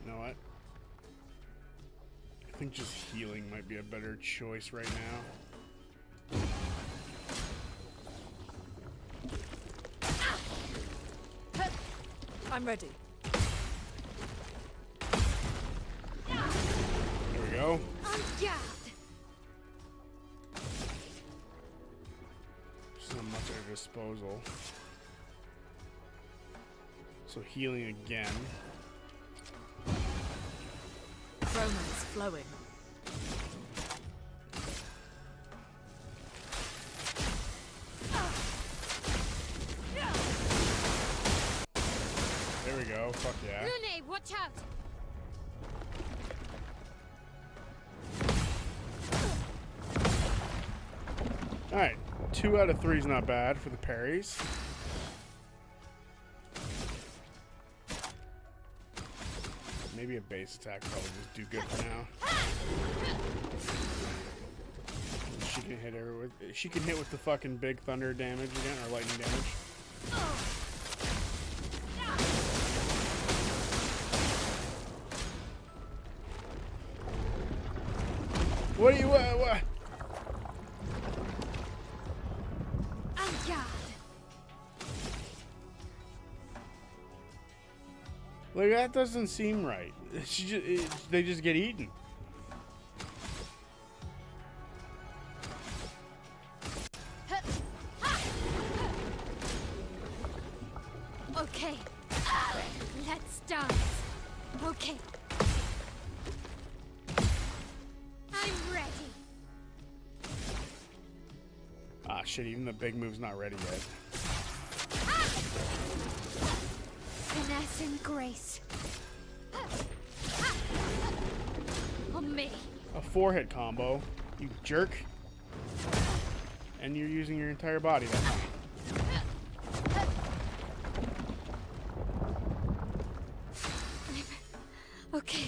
You know what? I think just healing might be a better choice right now. I'm ready. There we go. On guard. There's not much at our disposal. So healing again. Romance flowing. There we go. Fuck yeah. Rune, watch out! Alright. 2 out of 3 is not bad for the parries. Maybe a base attack probably just do good for now. She can hit her with. She can hit with the fucking big thunder damage again, or lightning damage. What do you what? On guard. Like that doesn't seem right. They just get eaten. Okay. Let's dance. Okay. I'm ready. Ah shit, even the big move's not ready yet. Finesse and grace. On me. A 4-hit combo, you jerk. And you're using your entire body that time. Okay.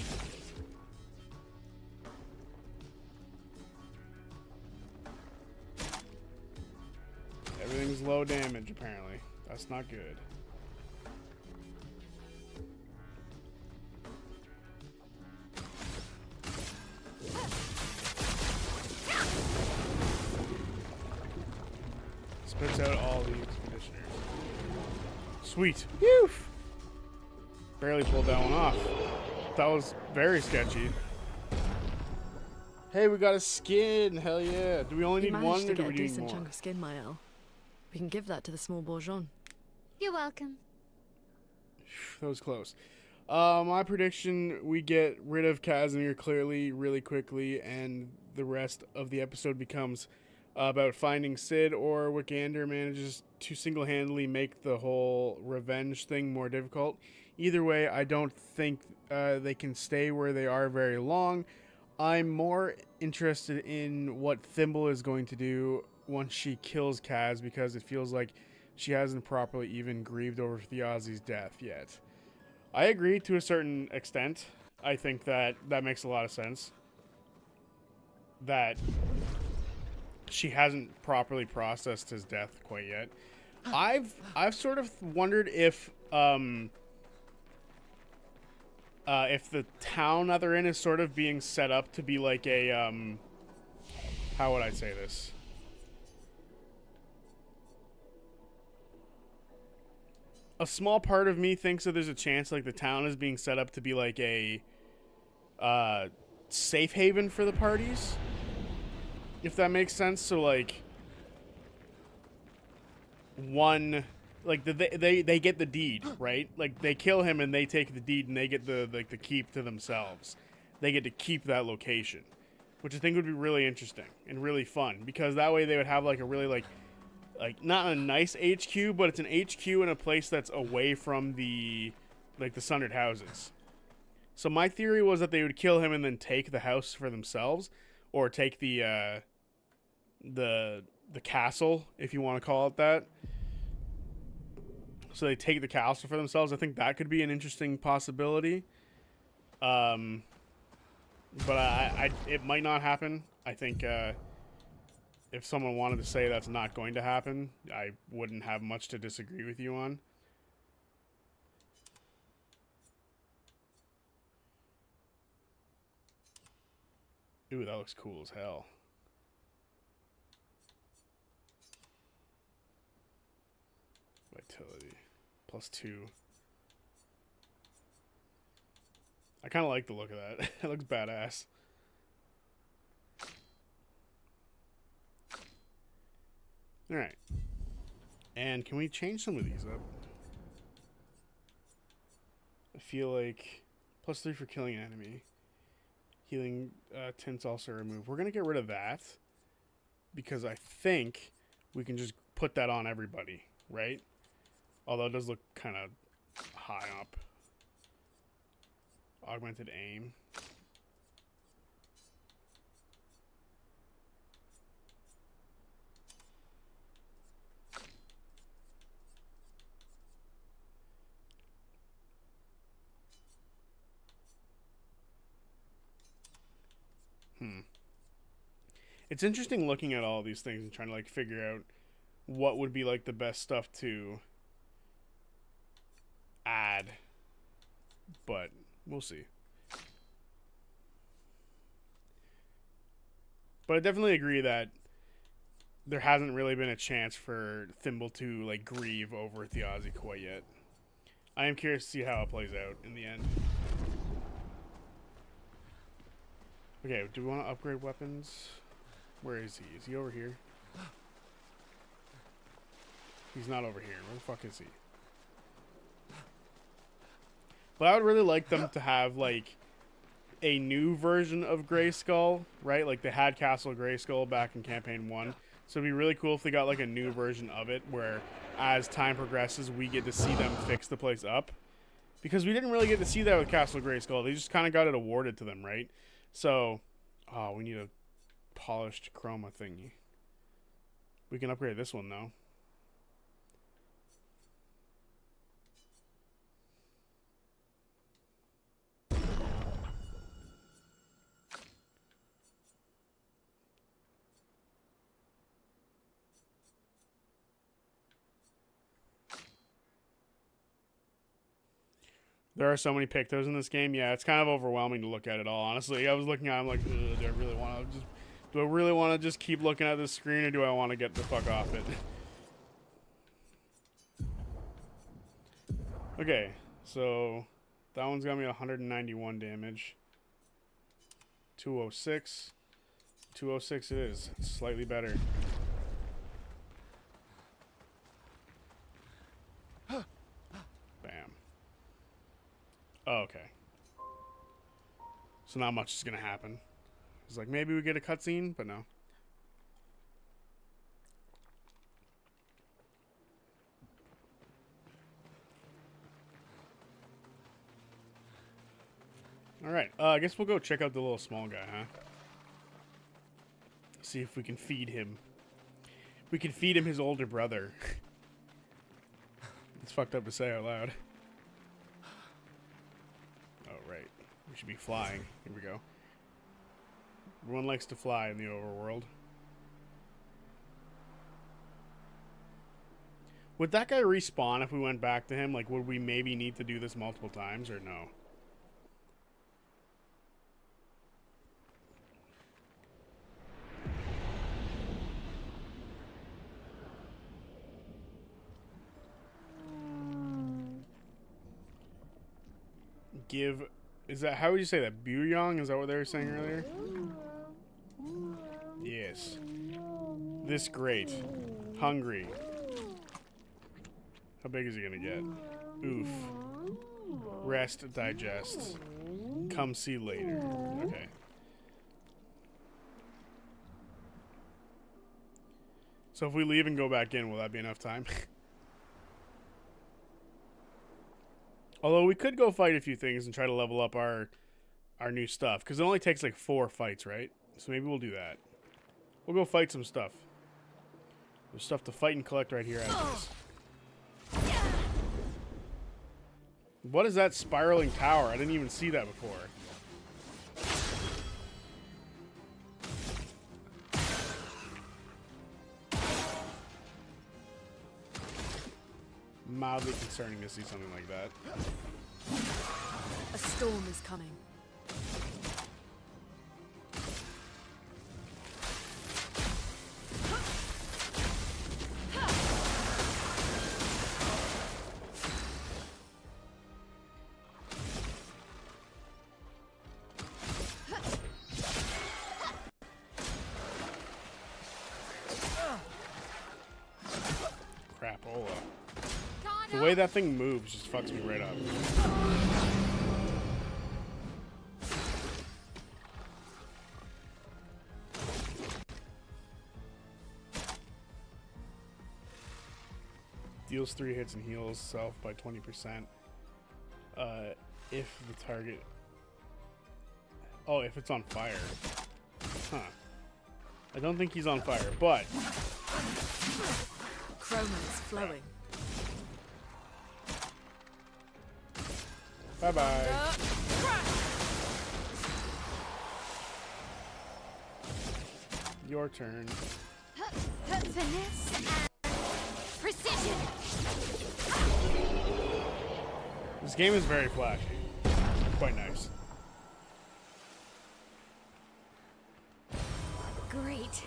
Everything's low damage apparently. That's not good. Spits out all the expeditioners. Sweet. Whew. Barely pulled that one off. That was very sketchy. Hey, we got a skin. Hell yeah. Do we only You need managed one to or do get we a need decent more? chunk of skin, Mael. We can give that to the small bourgeon. You're welcome. That was close. My prediction, we get rid of Casimir clearly, really quickly, and the rest of the episode becomes about finding Sid, or Wikander manages to single-handedly make the whole revenge thing more difficult. Either way, I don't think they can stay where they are very long. I'm more interested in what Thimble is going to do once she kills Kaz, because it feels like she hasn't properly even grieved over Thiazi's death yet. I agree to a certain extent. I think that makes a lot of sense. That she hasn't properly processed his death quite yet. I've sort of wondered if the town that they're in is sort of being set up to be like a how would I say this? A small part of me thinks that there's a chance like the town is being set up to be like a safe haven for the parties, if that makes sense. So like one, like they get the deed, right? Like they kill him and they take the deed and they get the keep to themselves. They get to keep that location, which I think would be really interesting and really fun, because that way they would have like a really like not a nice HQ, but it's an HQ in a place that's away from the Sundered houses. So my theory was that they would kill him and then take the house for themselves, or take the castle, if you want to call it that. So they take the castle for themselves. I think that could be an interesting possibility. But it might not happen. I think if someone wanted to say that's not going to happen, I wouldn't have much to disagree with you on. Ooh, that looks cool as hell. Vitality. +2. I kind of like the look of that. It looks badass. Alright. And can we change some of these up? I feel like +3 for killing an enemy. Healing tints also removed. We're going to get rid of that, because I think we can just put that on everybody, right? Although it does look kind of high up. Augmented aim. It's interesting looking at all these things and trying to like figure out what would be like the best stuff to add, but we'll see. But I definitely agree that there hasn't really been a chance for Thimble to like grieve over Theozy quite yet. I am curious to see how it plays out in the end. Okay, do we want to upgrade weapons? Where is he? Is he over here? He's not over here. Where the fuck is he? But I would really like them to have, like, a new version of Grayskull, right? Like, they had Castle Grayskull back in Campaign 1. So it'd be really cool if they got, like, a new version of it where, as time progresses, we get to see them fix the place up. Because we didn't really get to see that with Castle Grayskull. They just kind of got it awarded to them, right? So, oh, we need a polished chroma thingy. We can upgrade this one though. There are so many Pictos in this game. Yeah, it's kind of overwhelming to look at it all. Honestly, I was looking at it, I'm like, do I really want to just keep looking at this screen, or do I want to get the fuck off it? Okay, so that one's got me 191 damage. 206. 206 it is. It's slightly better. Bam. Oh, okay. So not much is going to happen. It's like, maybe we get a cutscene, but no. Alright, I guess we'll go check out the little small guy, huh? See if we can feed him. We can feed him his older brother. It's fucked up to say out loud. Oh, right. We should be flying. Here we go. Everyone likes to fly in the overworld. Would that guy respawn if we went back to him? Like, would we maybe need to do this multiple times, or no? give... Is that... How would you say that? Buyong? Is that what they were saying earlier? Yes. This great. Hungry. How big is he gonna get? Oof. Rest, digest. Come see later. Okay. So if we leave and go back in, will that be enough time? Although we could go fight a few things and try to level up our new stuff. Because it only takes like 4 fights, right? So maybe we'll do that. We'll go fight some stuff. There's stuff to fight and collect right here after this. What is that spiraling tower? I didn't even see that before. Mildly concerning to see something like that. A storm is coming. Crapola. The way that thing moves just fucks me right up. Deals 3 hits and heals self by 20%. If the target... Oh, if it's on fire. Huh. I don't think he's on fire, but... Chroma is flowing. Bye-bye. Your turn. Finesse and precision. This game is very flashy. Quite nice. Great.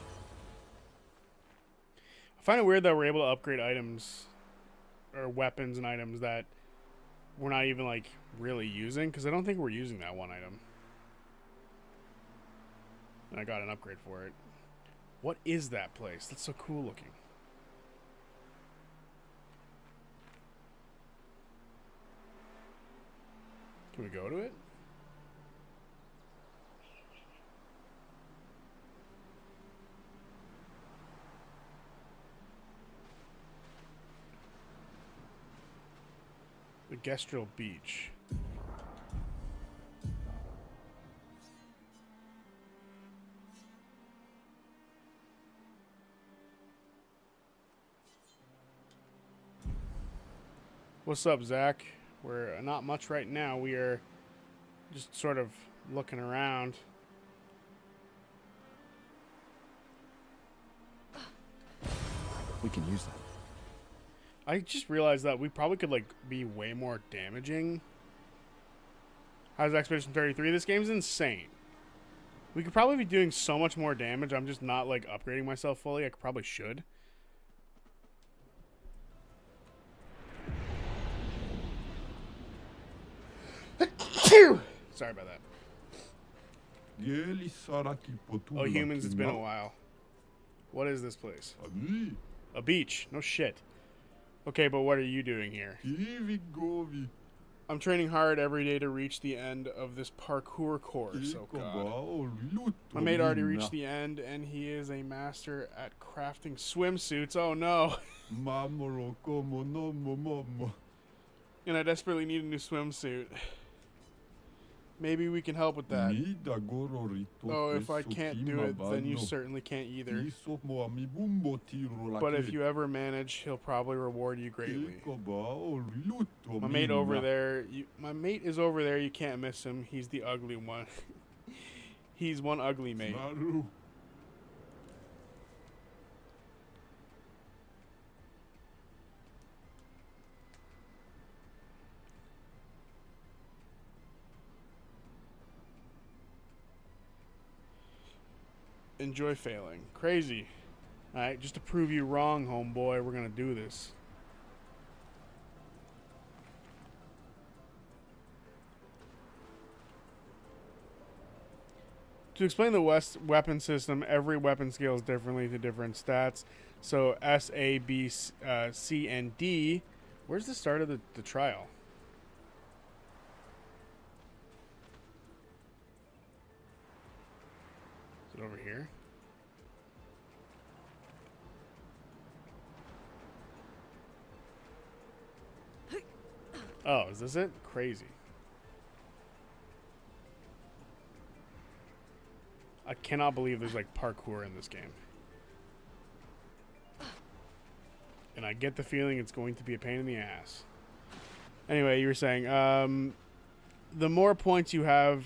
I find it weird that we're able to upgrade items or weapons and items that we're not even like really using, because I don't think we're using that one item. And I got an upgrade for it. What is that place? That's so cool looking. Can we go to it? The Gestrel Beach. What's up, Zach? We're not much right now. We are just sort of looking around. We can use that. I just realized that we probably could like be way more damaging. How's Expedition 33? This game's insane. We could probably be doing so much more damage. I'm just not like upgrading myself fully. I probably should. Sorry about that. Oh, humans, it's been a while. What is this place? A beach. No shit. Okay, but what are you doing here? I'm training hard every day to reach the end of this parkour course. Oh god. My mate already reached the end, and he is a master at crafting swimsuits. Oh no. And I desperately need a new swimsuit. Maybe we can help with that. Oh, if I can't do it, then you certainly can't either. But if you ever manage, he'll probably reward you greatly. My mate over there, my mate is over there. You can't miss him. He's the ugly one. He's one ugly mate. Enjoy failing. Crazy. Alright, just to prove you wrong, homeboy, we're gonna do this. To explain the West weapon system, every weapon scales differently to different stats. So S, A, B, C, and D. Where's the start of the trial? Is it over here? Oh, is this it? Crazy. I cannot believe there's like parkour in this game. And I get the feeling it's going to be a pain in the ass. Anyway, you were saying, the more points you have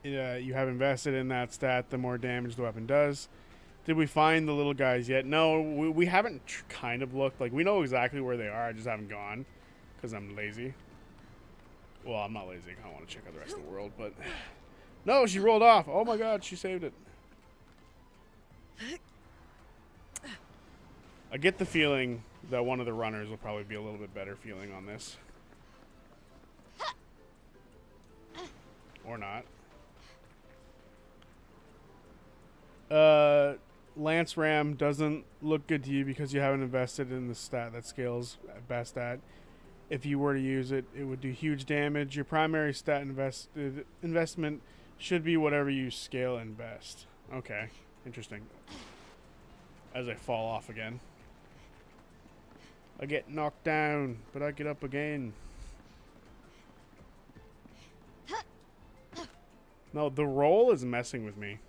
invested in that stat, the more damage the weapon does. Did we find the little guys yet? No, we haven't kind of looked. Like, we know exactly where they are. I just haven't gone because I'm lazy. Well, I'm not lazy. I kind of want to check out the rest of the world, but... No, she rolled off. Oh, my God. She saved it. I get the feeling that one of the runners will probably be a little bit better feeling on this. Or not. Lance Ram doesn't look good to you because you haven't invested in the stat that scales at best at. If you were to use it, it would do huge damage. Your primary stat investment should be whatever you scale in best. Okay, interesting. As I fall off again. I get knocked down, but I get up again. No, the roll is messing with me.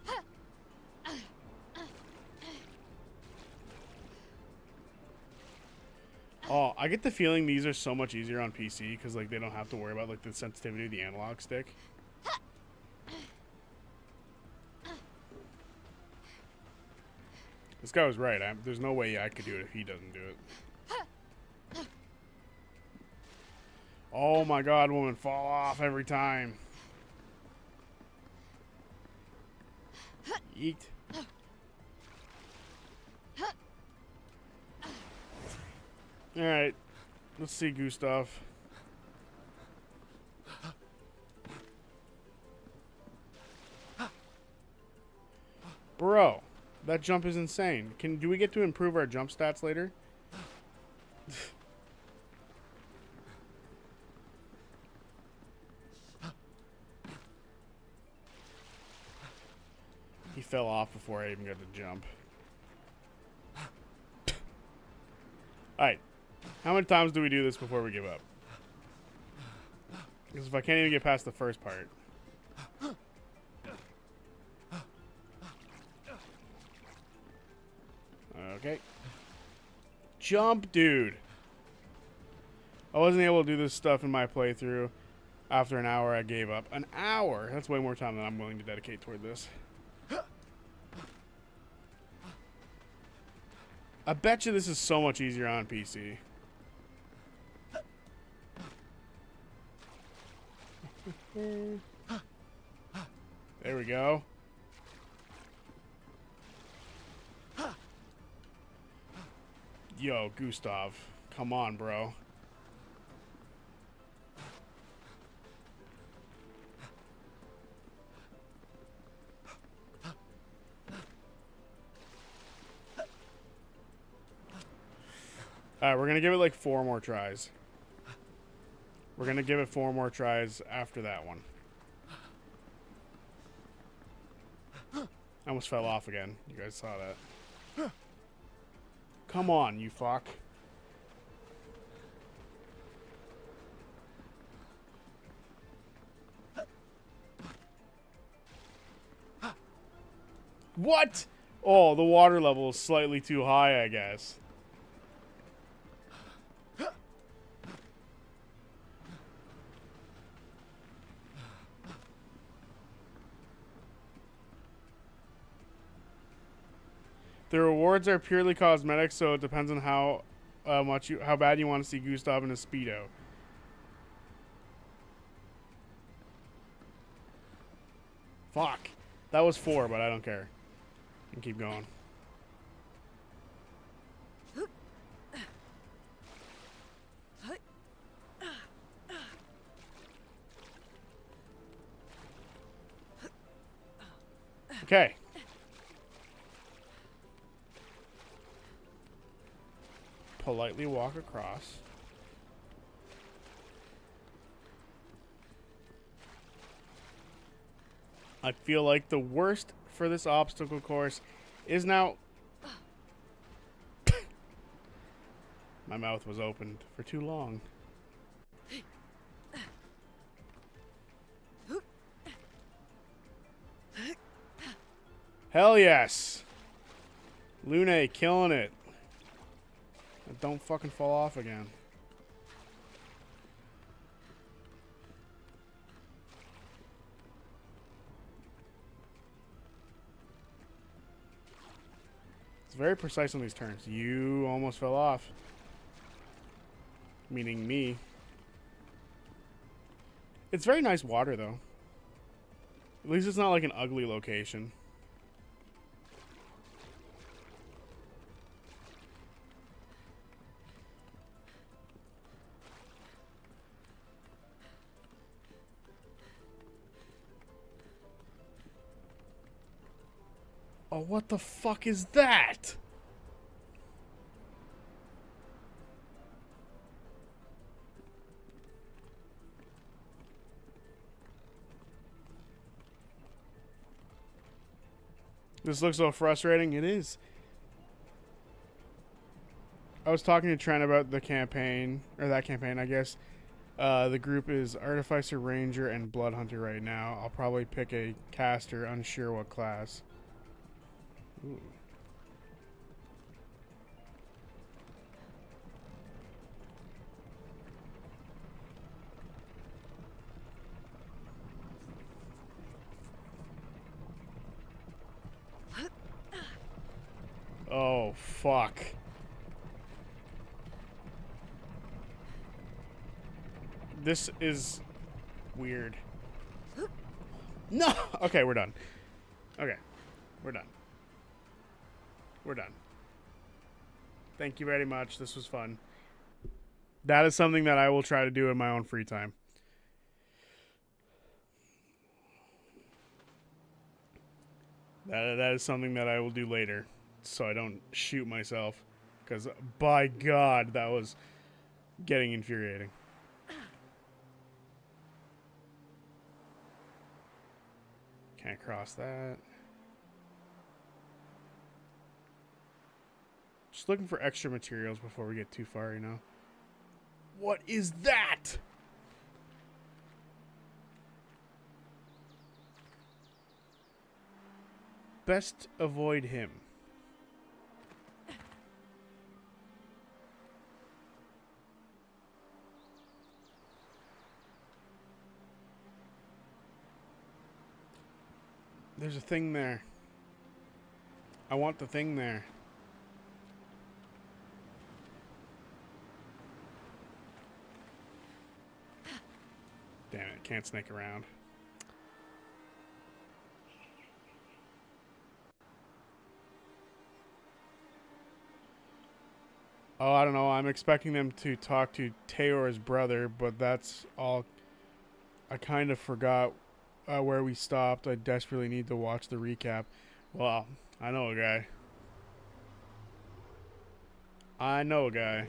Oh, I get the feeling these are so much easier on PC because like they don't have to worry about like the sensitivity of the analog stick. This guy was right. There's no way I could do it if he doesn't do it. Oh my God, woman, fall off every time. Yeet. Alright. Let's see Gustav. Bro, that jump is insane. Do we get to improve our jump stats later? He fell off before I even got to jump. Alright. How many times do we do this before we give up? Because if I can't even get past the first part. Okay. Jump, dude. I wasn't able to do this stuff in my playthrough. After an hour, I gave up. An hour? That's way more time than I'm willing to dedicate toward this. I bet you this is so much easier on PC. There we go. Yo, Gustav. Come on, bro. Alright, we're gonna give it like 4 more tries. We're gonna give it 4 more tries after that one. I almost fell off again. You guys saw that. Come on, you fuck. What? Oh, the water level is slightly too high, I guess. The rewards are purely cosmetic, so it depends on how bad you want to see Gustav in a Speedo. Fuck. That was 4, but I don't care. I can keep going. Okay. Politely walk across. I feel like the worst for this obstacle course is now... My mouth was opened for too long. Hell yes! Lune killing it. Don't fucking fall off again. It's very precise on these turns. You almost fell off. Meaning me. It's very nice water, though. At least it's not like an ugly location. Oh, what the fuck is that? This looks so frustrating. It is. I was talking to Trent about the campaign, or that campaign, I guess. The group is Artificer, Ranger, and Blood Hunter right now. I'll probably pick a caster, unsure what class. Ooh. Oh, fuck. This is weird. No! Okay, we're done. Okay, we're done. We're done. Thank you very much. This was fun. That is something that I will try to do in my own free time. That is something that I will do later, so I don't shoot myself. Because, by God, that was getting infuriating. Can't cross that. Just looking for extra materials before we get too far, you know. What is that? Best avoid him. There's a thing there. I want the thing there. Damn it, can't snake around. Oh, I don't know. I'm expecting them to talk to Tayor's brother, but that's all. I kind of forgot where we stopped. I desperately need to watch the recap. Well, I know a guy. I know a guy.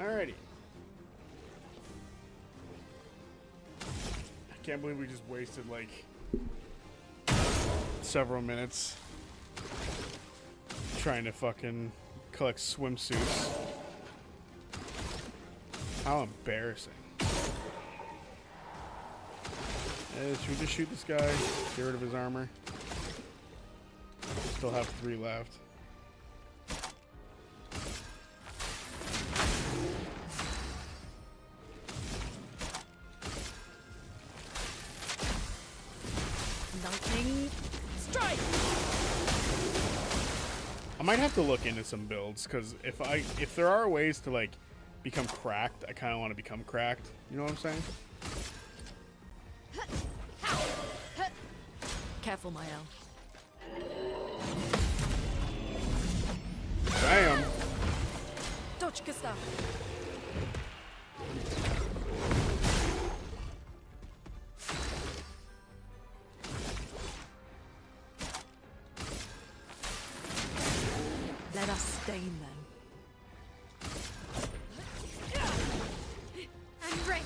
Alrighty. I can't believe we just wasted like several minutes trying to fucking collect swimsuits. How embarrassing. Should we just shoot this guy? Get rid of his armor? Still have 3 left. Lightning strike! I might have to look into some builds, because if there are ways to like become cracked, I kind of want to become cracked. You know what I'm saying? Careful, Mael. Damn. Dodge, stuff. Let us stain them. I'm ready.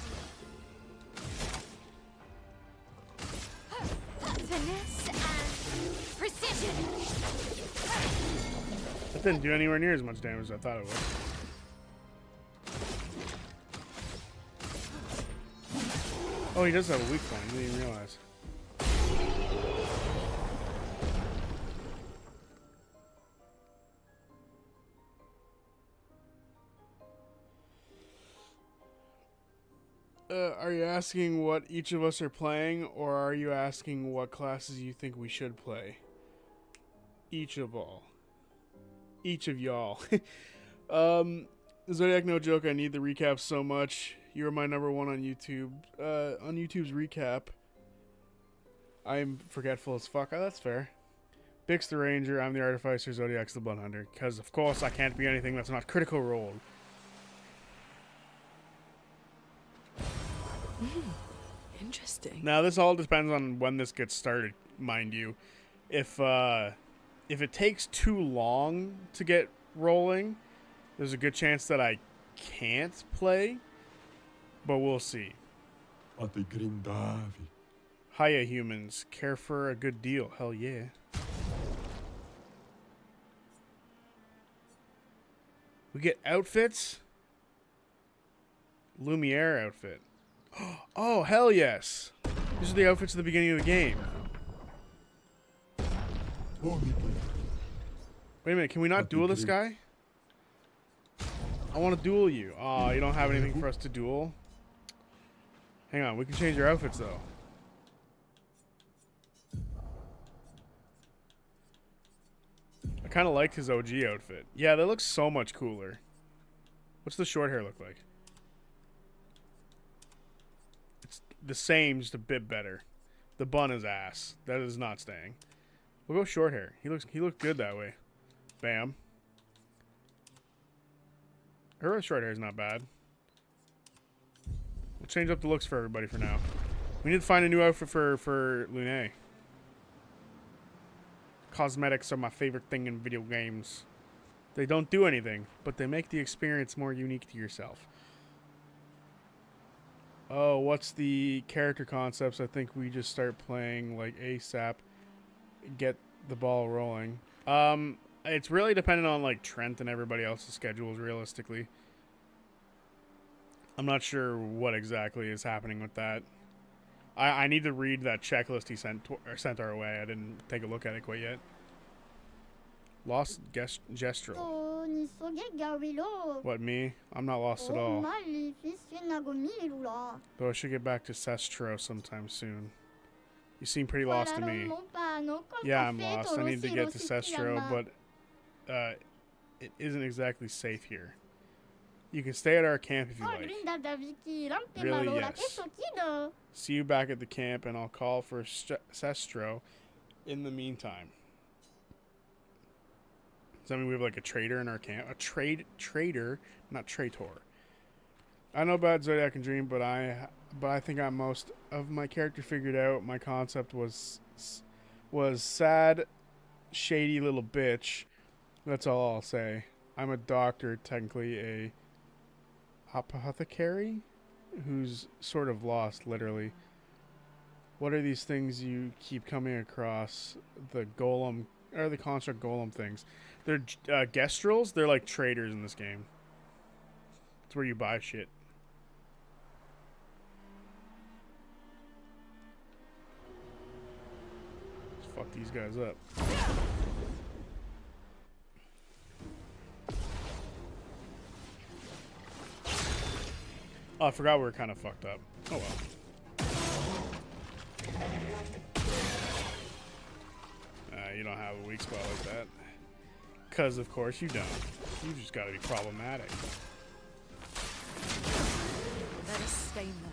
Finesse and precision. That didn't do anywhere near as much damage as I thought it would. Oh, he does have a weak point. I didn't even realize. Are you asking what each of us are playing, or are you asking what classes you think we should play? Each of all. Each of y'all. Zodiac, no joke, I need the recap so much. You're my number one on YouTube. On YouTube's recap, I'm forgetful as fuck. Oh, that's fair. Bix the Ranger, I'm the Artificer, Zodiac's the Blood Hunter. Because, of course, I can't be anything that's not Critical Role. Interesting. Now, this all depends on when this gets started, mind you. If it takes too long to get rolling, there's a good chance that I can't play, but we'll see. Hiya, humans. Care for a good deal. Hell yeah. We get outfits? Lumiere outfit. Oh, hell yes. These are the outfits at the beginning of the game. Wait a minute, can we not duel this guy? I want to duel you. Aw, you don't have anything for us to duel? Hang on, we can change your outfits though. I kind of liked his OG outfit. Yeah, that looks so much cooler. What's the short hair look like? It's the same, just a bit better. The bun is ass. That is not staying. We'll go short hair. He looked good that way. Bam. Her short hair is not bad. We'll change up the looks for everybody for now. We need to find a new outfit for Lune. Cosmetics are my favorite thing in video games. They don't do anything, but they make the experience more unique to yourself. Oh, what's the character concepts? I think we just start playing like ASAP. Get the ball rolling. It's really dependent on like Trent and everybody else's schedules realistically. I'm not sure what exactly is happening with that. I need to read that checklist he sent our way. I didn't take a look at it quite yet. Lost Gestural. What, me? I'm not lost at all. Though I should get back to Sestro sometime soon. You seem pretty lost to me. Yeah, I'm lost. I need to get to Sestro, but it isn't exactly safe here. You can stay at our camp if you like. Really, yes. See you back at the camp, and I'll call for Sestro in the meantime. Does that mean we have like a trader in our camp? A trader, not traitor. I know about Zodiac and Dream, but I think I most of my character figured out. My concept was sad, shady little bitch. That's all I'll say. I'm a doctor, technically a apothecary, who's sort of lost, literally. What are these things you keep coming across? The golem, or the construct golem things. They're gestrels. They're like traders in this game. It's where you buy shit. Let's fuck these guys up. Oh, I forgot we were kind of fucked up. Oh well. You don't have a weak spot like that. Because, of course, you don't. You just gotta be problematic. Let us stain them.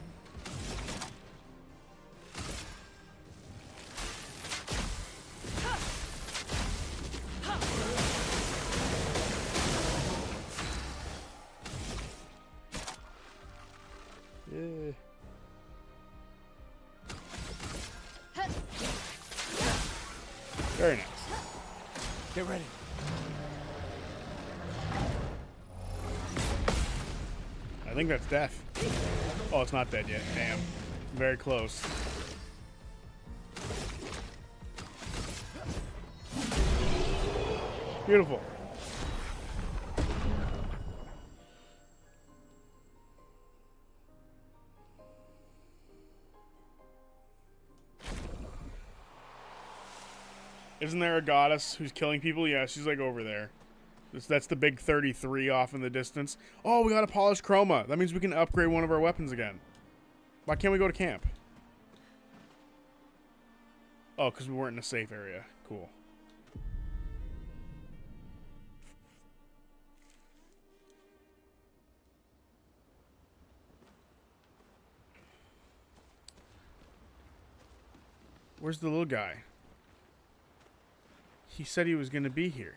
Very nice. Get ready. I think that's death. Oh, it's not dead yet. Damn. Very close. Beautiful. Isn't there a goddess who's killing people? Yeah, she's like over there. That's the big 33 off in the distance. Oh, we got a polished chroma. That means we can upgrade one of our weapons again. Why can't we go to camp? Oh, because we weren't in a safe area. Cool. Where's the little guy? He said he was going to be here.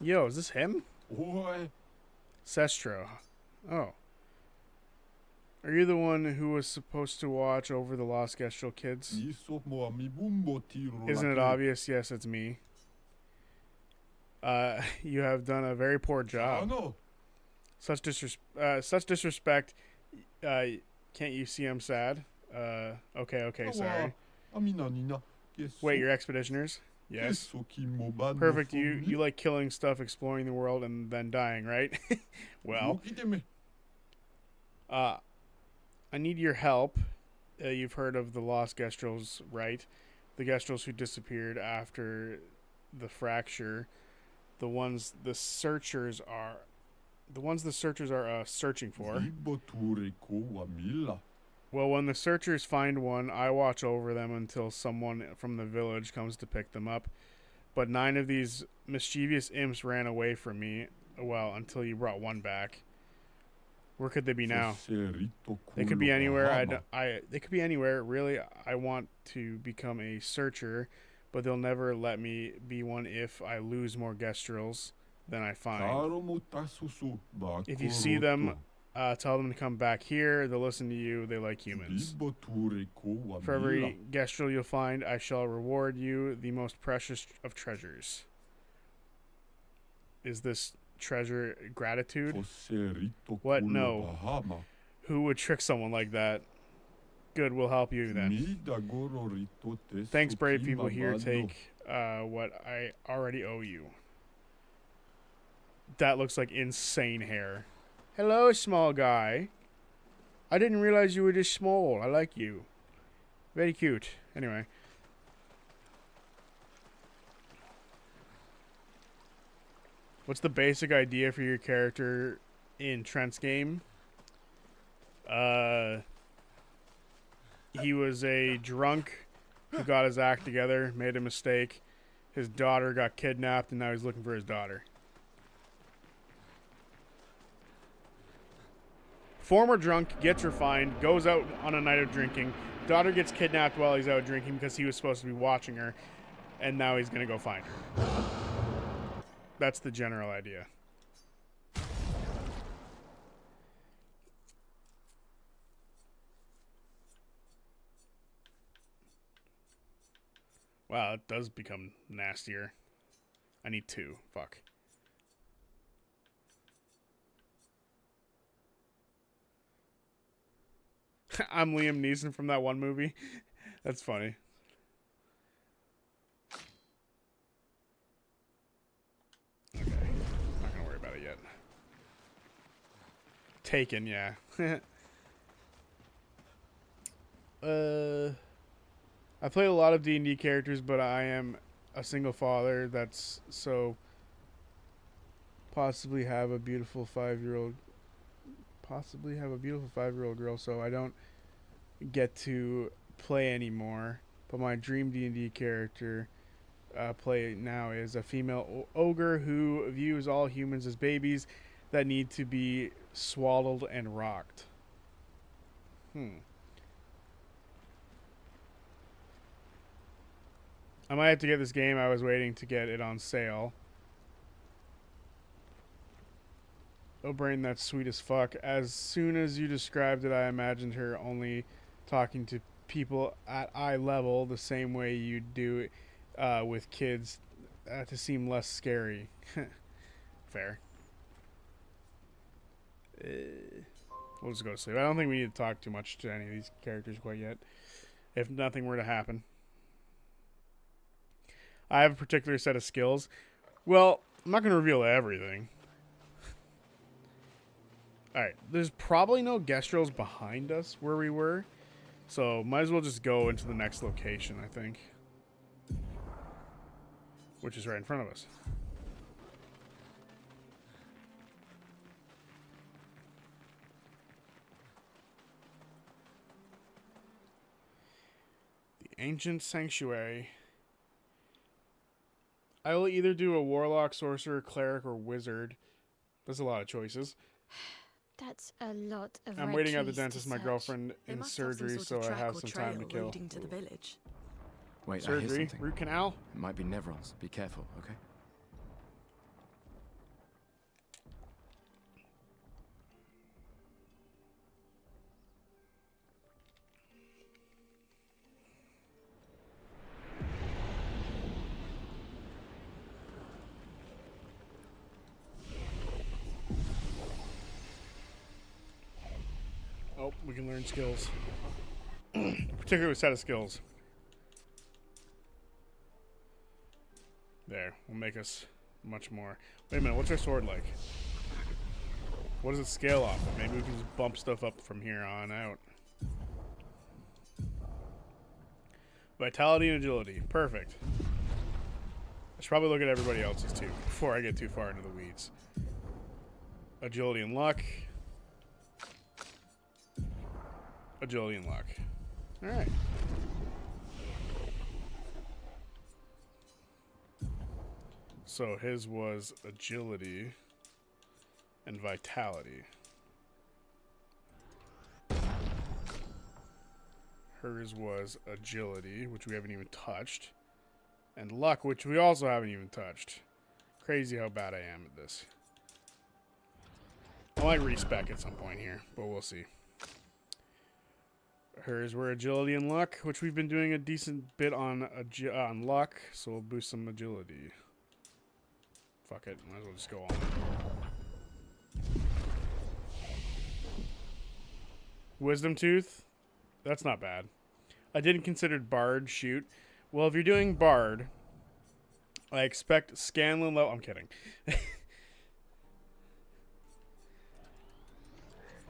Yo, is this him? Oi. Sestro. Oh. Are you the one who was supposed to watch over the Lost Gestral kids? Isn't it obvious? Yes, it's me. You have done a very poor job. Such disrespect. Can't you see I'm sad? Okay, sorry. Wait, you're expeditioners? Yes. Perfect. You like killing stuff, exploring the world, and then dying, right? Well, I need your help. You've heard of the Lost Gestrals, right? The Gestrals who disappeared after the fracture. The ones the searchers are searching for. Well, when the searchers find one, I watch over them until someone from the village comes to pick them up. But 9 of these mischievous imps ran away from me. Well, until you brought one back. Where could they be now? They could be anywhere. They could be anywhere. Really, I want to become a searcher, but they'll never let me be one if I lose more Gestrals than I find. If you see them, tell them to come back here. They'll listen to you. They like humans. For every Gestral you'll find, I shall reward you the most precious of treasures. Is this treasure gratitude? What? No. Who would trick someone like that? Good, we'll help you then. Thanks, brave people here. Take what I already owe you. That looks like insane hair. Hello, small guy. I didn't realize you were this small. I like you. Very cute. Anyway. What's the basic idea for your character in Trent's game? He was a drunk who got his act together, made a mistake. His daughter got kidnapped, and now he's looking for his daughter. Former drunk gets refined, goes out on a night of drinking. Daughter gets kidnapped while he's out drinking because he was supposed to be watching her, and now he's going to go find her. That's the general idea. Wow, it does become nastier. I need 2. Fuck. I'm Liam Neeson from that one movie. That's funny. Okay. Not gonna worry about it yet. Taken, yeah. I played a lot of D&D characters, but I am a single father that's so possibly have a beautiful 5-year-old girl, so I don't get to play anymore. But my dream D&D character play now is a female ogre who views all humans as babies that need to be swaddled and rocked. I might have to get this game. I was waiting to get it on sale. O'Brien, that's sweet as fuck. As soon as you described it, I imagined her only talking to people at eye level the same way you do with kids to seem less scary. Fair. We'll just go to sleep. I don't think we need to talk too much to any of these characters quite yet. If nothing were to happen. I have a particular set of skills. Well, I'm not going to reveal everything. Alright, there's probably no Gestrels behind us where we were. So, might as well just go into the next location, I think. Which is right in front of us. The Ancient Sanctuary. I will either do a Warlock, Sorcerer, Cleric, or Wizard. There's a lot of choices. That's a lot of I'm red waiting at the trees to dentist, my search. girlfriend, They in must have some surgery, sort so of I track have or some time to trail kill. leading to the village. Wait, I hear Surgery? something. Root canal? It might be Nevrons. Be careful, okay? Oh, we can learn skills. Particularly a set of skills. There, will make us much more. Wait a minute, what's our sword like? What does it scale off of? Maybe we can just bump stuff up from here on out. Vitality and agility. Perfect. I should probably look at everybody else's too before I get too far into the weeds. Agility and luck. Agility and luck. Alright. So his was agility and vitality. Hers was agility, which we haven't even touched. And luck, which we also haven't even touched. Crazy how bad I am at this. I might respec at some point here, but we'll see. Hers were agility and luck, which we've been doing a decent bit on luck, so we'll boost some agility. Fuck it, might as well just go on. Wisdom tooth? That's not bad. I didn't consider Bard, shoot. Well, if you're doing Bard, I expect Scanlan level. I'm kidding.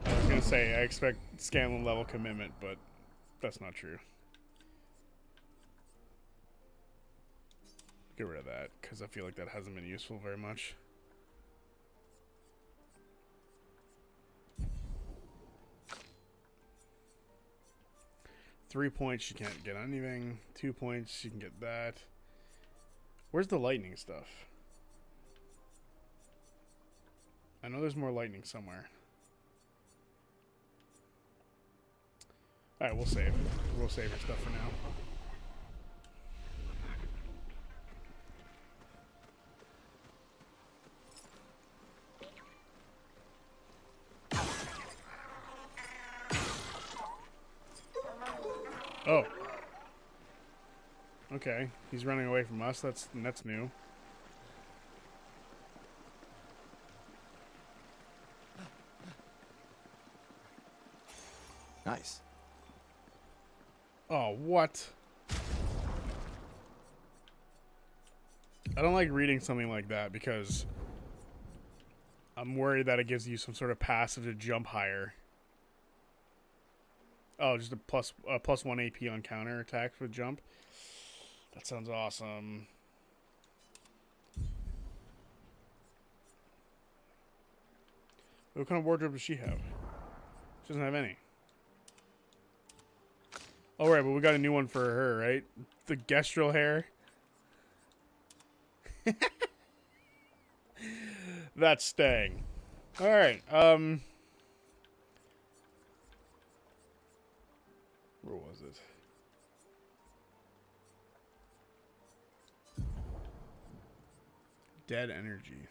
I was gonna say I expect Scanlan level commitment, but that's not true. Get rid of that, because I feel like that hasn't been useful very much. Three points, she can't get anything. 2 points, she can get that. Where's the lightning stuff? I know there's more lightning somewhere. Alright, we'll save. We'll save her stuff for now. Oh. Okay, he's running away from us. That's new. Nice. Oh, what? I don't like reading something like that because I'm worried that it gives you some sort of passive to jump higher. Oh, just a plus 1 AP on counter attacks with jump. That sounds awesome. What kind of wardrobe does she have? She doesn't have any. Oh, right, but we got a new one for her, right? The Gestrel hair. That's staying. All right. Where was it? Dead energy.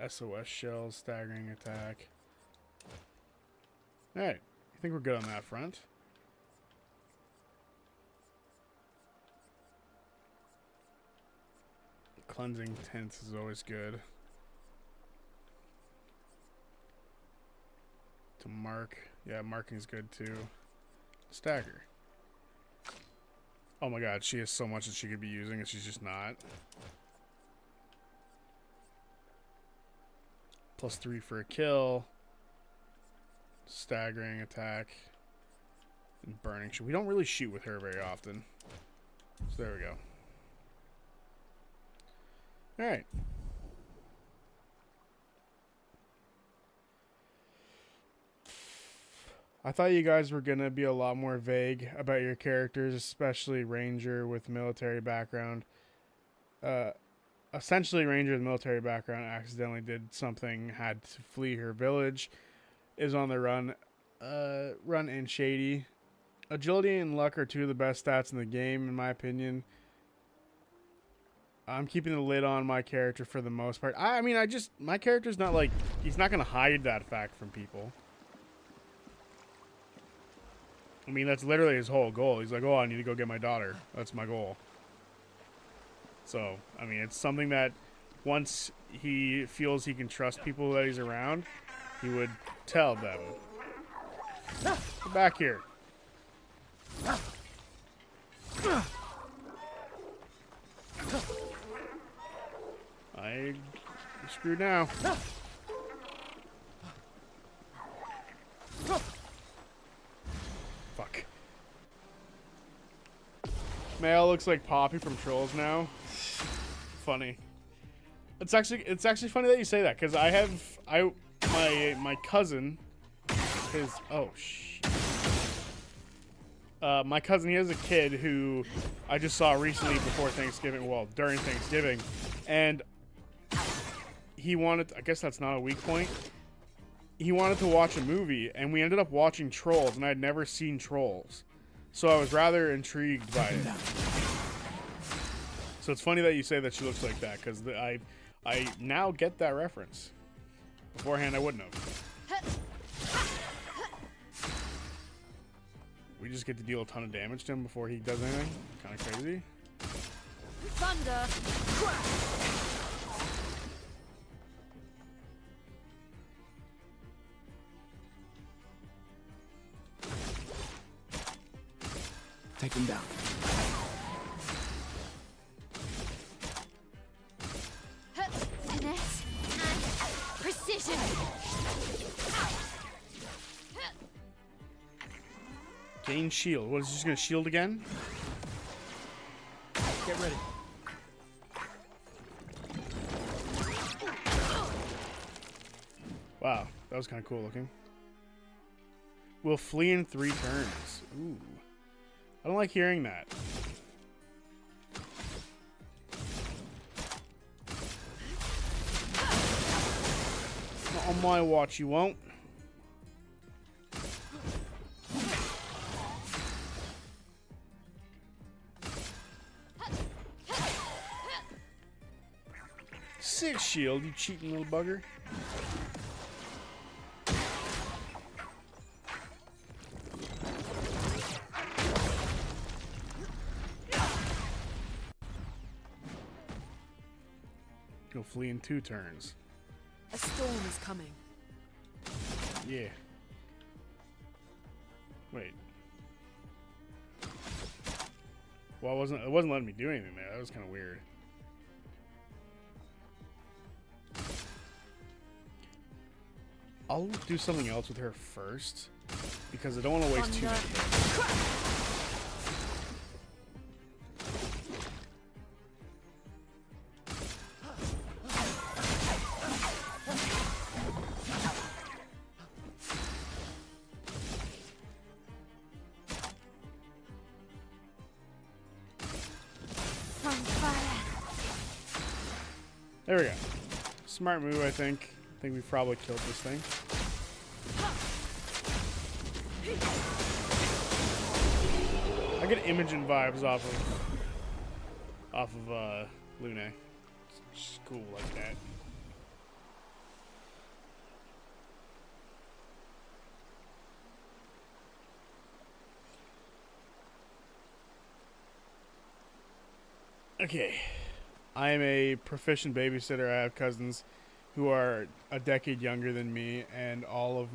SOS shell, staggering attack. Alright, I think we're good on that front. Cleansing tints is always good. To mark. Yeah, marking's good too. Stagger. Oh my god, she has so much that she could be using and she's just not. +3 for a kill. Staggering attack. And burning. We don't really shoot with her very often. So there we go. Alright. I thought you guys were going to be a lot more vague about your characters, especially Ranger with military background. Essentially, Ranger with military background accidentally did something, had to flee her village, is on the run. Run and shady. Agility and luck are two of the best stats in the game, in my opinion. I'm keeping the lid on my character for the most part. I mean, my character's not like, he's not going to hide that fact from people. I mean, that's literally his whole goal. He's like, oh, I need to go get my daughter. That's my goal. So, I mean, it's something that once he feels he can trust people that he's around, he would tell them. Get back here. I'm screwed now. Fuck. Male looks like Poppy from Trolls now. Funny. It's actually funny that you say that, because my cousin, my cousin, he has a kid who I just saw recently before Thanksgiving, well, during Thanksgiving, and he wanted, I guess that's not a weak point, he wanted to watch a movie, and we ended up watching Trolls, and I'd never seen Trolls. So I was rather intrigued by it. So it's funny that you say that she looks like that, because I now get that reference. Beforehand, I wouldn't have. We just get to deal a ton of damage to him before he does anything. Kind of crazy. Thunder! Take him down. Finesse and precision. Gain shield. What, is he just gonna shield again? Get ready. Wow, that was kind of cool looking. We'll flee in 3 turns. Ooh. I don't like hearing that. Not on my watch, you won't. Six shield, you cheating little bugger. Go flee in 2 turns. A storm is coming. Yeah. Wait. Well, it wasn't letting me do anything there. That was kind of weird. I'll do something else with her first, because I don't want to waste too many hits. There we go. Smart move, I think. I think we've probably killed this thing. I get Imogen vibes off of Lune. It's just cool like that. Okay. I am a proficient babysitter. I have cousins who are a decade younger than me, and all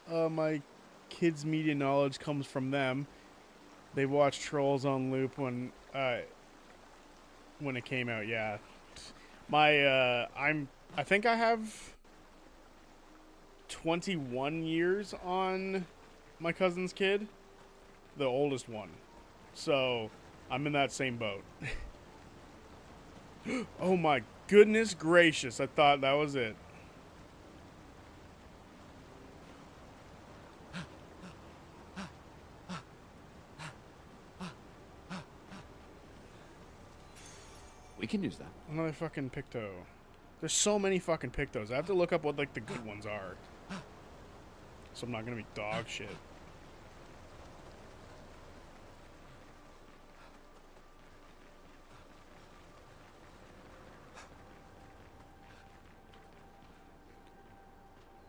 of my kids' media knowledge comes from them. They watched Trolls on loop when it came out. Yeah, I think I have 21 years on my cousin's kid, the oldest one. So I'm in that same boat. Oh my goodness gracious, I thought that was it. We can use that. Another fucking Picto. There's so many fucking Pictos. I have to look up what like the good ones are. So I'm not gonna be dog shit.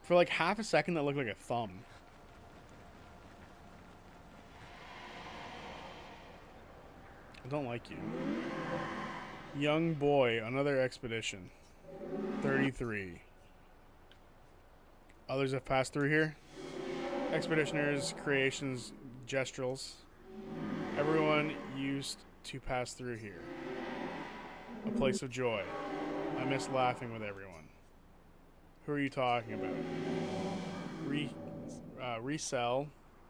For like half a second that looked like a thumb. I don't like you. Young boy, another expedition. 33. Others have passed through here. Expeditioners, creations, gestrels. Everyone used to pass through here. A place of joy. I miss laughing with everyone. Who are you talking about? Resell?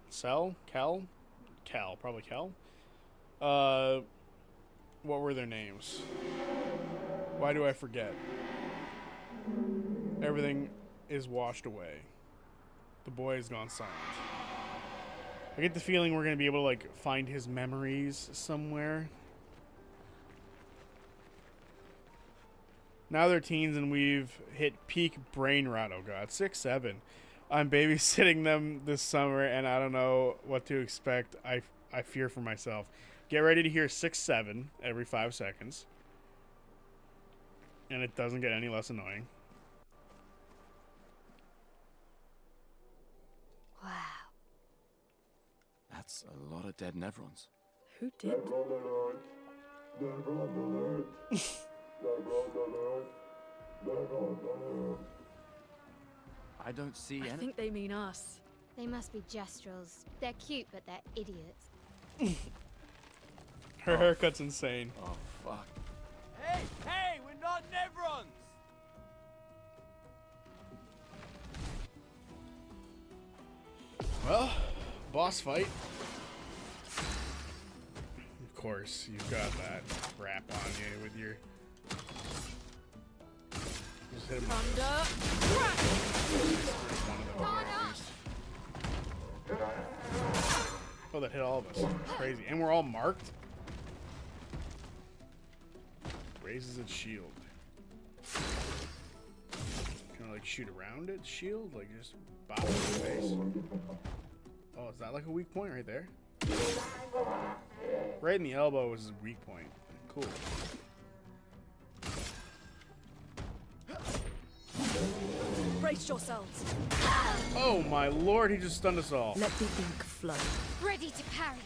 Sell? Kel? Cal, probably Kel. What were their names? Why do I forget? Everything is washed away. The boy has gone silent. I get the feeling we're gonna be able to like find his memories somewhere. Now they're teens and we've hit peak brain rot. Oh god, 6, 7. I'm babysitting them this summer and I don't know what to expect. I fear for myself. Get ready to hear 6, 7 every 5 seconds. And it doesn't get any less annoying. Wow. That's a lot of dead Nevrons. Who did? I don't see I any. think they mean us. They must be gestrels. They're cute, but they're idiots. Her haircut's insane. Oh, fuck. Hey, hey, we're not Nevrons! Well, boss fight. Of course, you've got that crap on you with your... Just hit him with one of them at least. Oh, that hit all of us. Crazy. And we're all marked? Raises its shield. Can I like shoot around its shield? Like just bop it in the face? Oh, is that like a weak point right there? Right in the elbow was his weak point. Cool. Brace yourselves. Oh my lord, he just stunned us all. Let the ink flow. Ready to parry.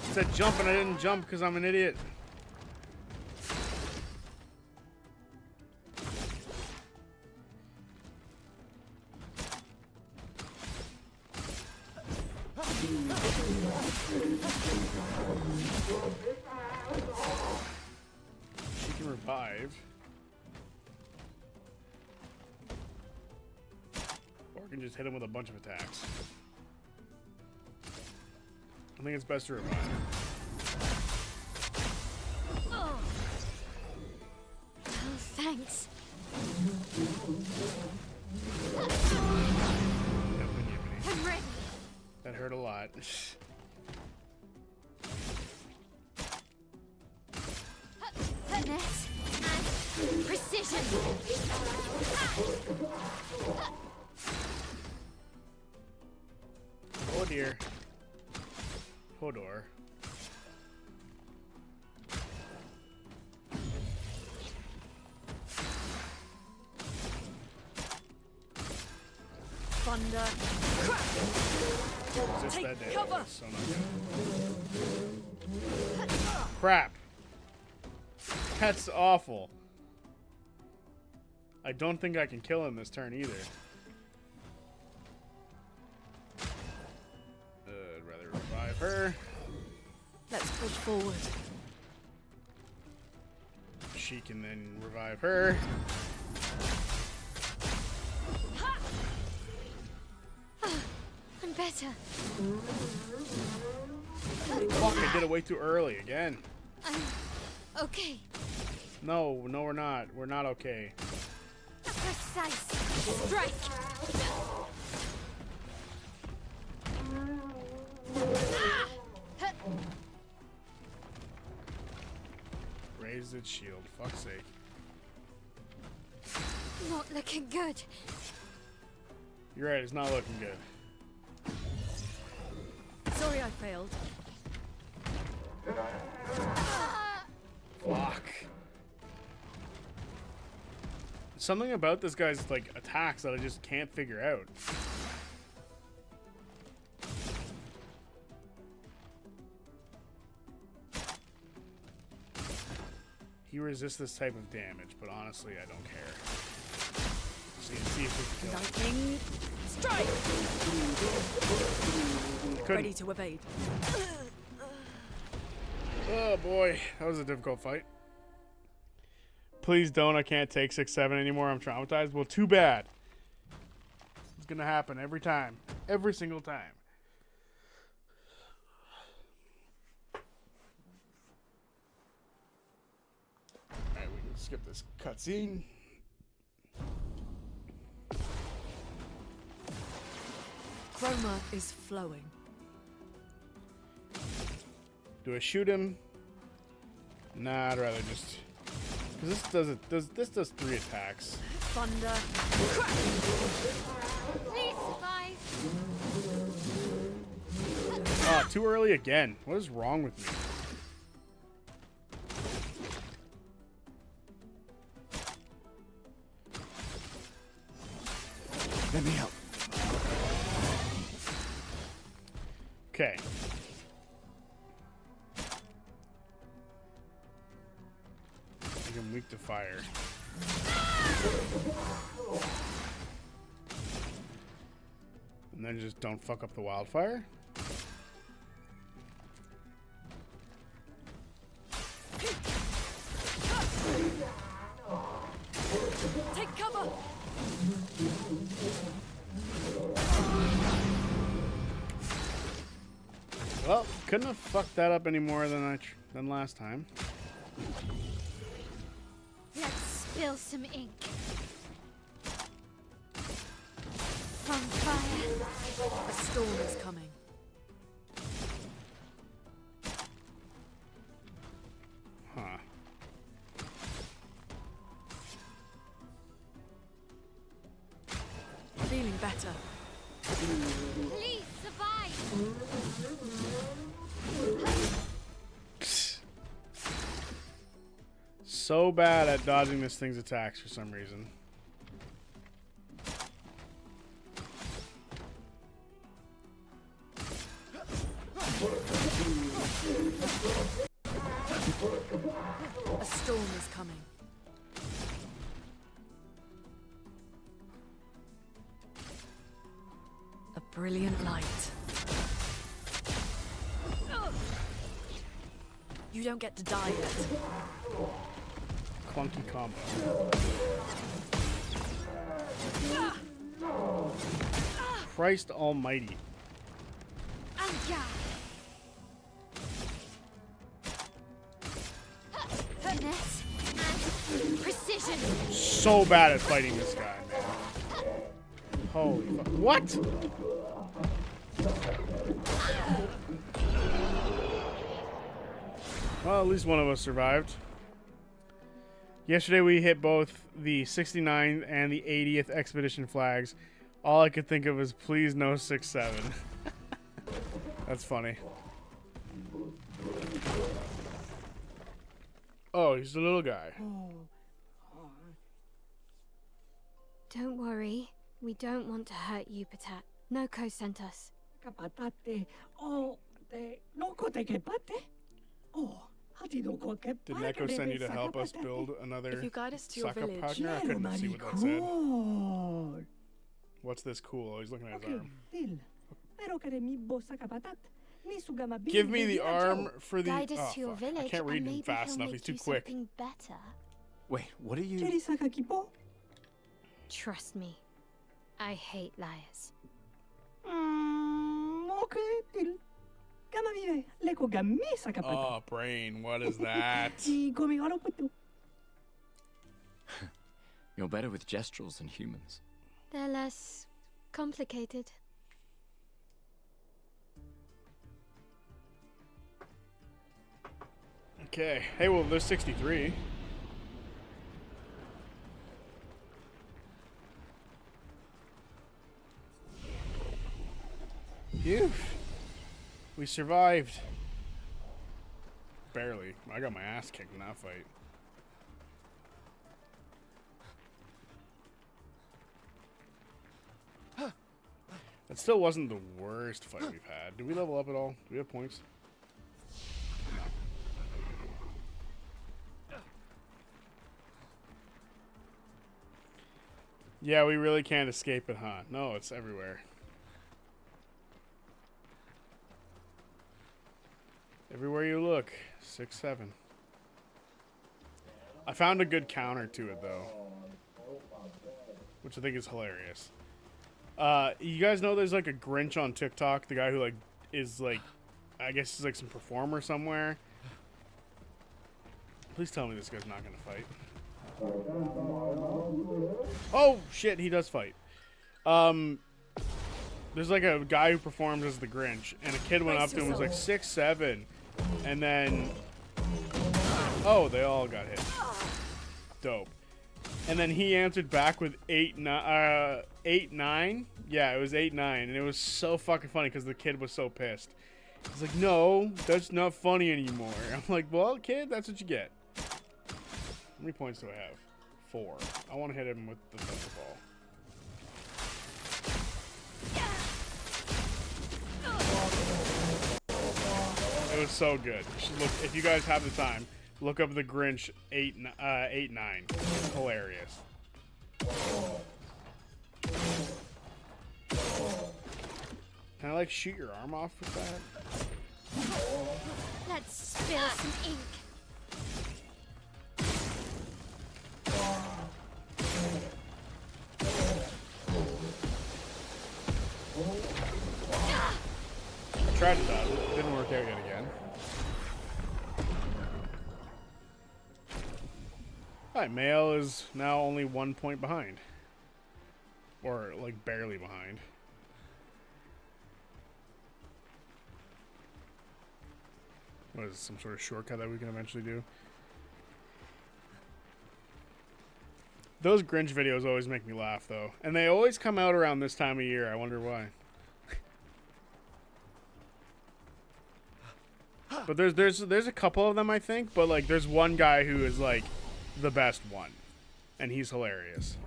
It said jump and I didn't jump because I'm an idiot. She can revive. Or we can just hit him with a bunch of attacks. I think it's best to revive. Oh, thanks. I'm ready. That hurt a lot. Finesse and precision. Oh dear. Hodor. Thunder. Crack! Resist Take that damage. cover. That's so not good. Crap. That's awful. I don't think I can kill him this turn either. I'd rather revive her. Let's push forward. She can then revive her. I'm better. Fuck, I did it way too early again. I'm okay. No, we're not. We're not okay. Precise strike. Raise its shield. Fuck's sake. Not looking good. You're right, it's not looking good. Sorry I failed. Fuck. Something about this guy's like attacks that I just can't figure out. He resists this type of damage, but honestly, I don't care. See if we can kill him. Lightning strike. Couldn't. Ready to evade. Oh boy, that was a difficult fight. Please don't. I can't take 6-7 anymore. I'm traumatized. Well, too bad. It's gonna happen every time, every single time. Alright, we can skip this cutscene. Chroma is flowing. Do I shoot him? Nah, I'd rather just. Cause this does 3 attacks. Thunder. Crack. Please survive. Ah, too early again. What is wrong with me? Let me help. Okay. Make him weak to fire. And then just don't fuck up the wildfire. Take cover. Well, couldn't have fucked that up any more than last time. Let's spill some ink. On fire. A storm is coming. Huh. Feeling better. Please survive. So bad at dodging this thing's attacks for some reason. A storm is coming. A brilliant light. You don't get to die yet. Clunky combo. Christ almighty. Anga. Finesse and precision. So bad at fighting this guy, man. Holy fuck. What? Well, at least one of us survived. Yesterday we hit both the 69th and the 80th expedition flags. All I could think of was please no 6-7. That's funny. Oh, he's the little guy. Don't worry. We don't want to hurt you, Patat. Noko sent us. Sakapatate. Oh, te loko te kepate. Oh, hati loko ke Did Neko send you to help us build If another you guide us to your Saka village, partner? I Claro, couldn't see what that said. maricón. What's this cool? He's looking at his Okay, arm. deal. Pero que mi bo sakapatat. Ni sugama bil Give me de the vida arm Joe. for the. Guide us Oh, to your fuck. I village, can't read and him maybe fast he'll enough. make He's too you quick. something better. Wait, what are you? Cheri sakakipo. Trust me, I hate liars. Okay, deal. Gama vive. Leko gami sakapatat. Oh, brain. What is that? Ni komigaro putu. You're better with gestrels than humans. They're less complicated. Okay. Hey, well, there's 63. Phew. We survived. Barely. I got my ass kicked in that fight. That still wasn't the worst fight we've had. Did we level up at all? Do we have points? Yeah, we really can't escape it, huh? No, it's everywhere. Everywhere you look. 6, 7. I found a good counter to it, though. Which I think is hilarious. You guys know there's like a Grinch on TikTok? The guy who like is like, I guess he's like some performer somewhere. Please tell me this guy's not gonna fight. Oh shit, he does fight. There's like a guy who performs as the Grinch, and a kid went up to him and was like 6, 7, and then oh, they all got hit. Dope. And then he answered back with 8, 9. Yeah, it was 8, 9, and it was so fucking funny because the kid was so pissed. He's like, "No, that's not funny anymore." I'm like, "Well, kid, that's what you get." How many points do I have? 4. I want to hit him with the ball. It was so good. You should look, if you guys have the time, look up the Grinch 8, 9. It's hilarious. Can I like shoot your arm off with that? Let's spill some ink. I tried to dodge it. Didn't work out yet again. Alright, Male is now only 1 point behind. Or, like, barely behind. What is this, some sort of shortcut that we can eventually do? Those Grinch videos always make me laugh, though. And they always come out around this time of year. I wonder why. But there's a couple of them, I think. But, like, there's one guy who is, like, the best one. And he's hilarious.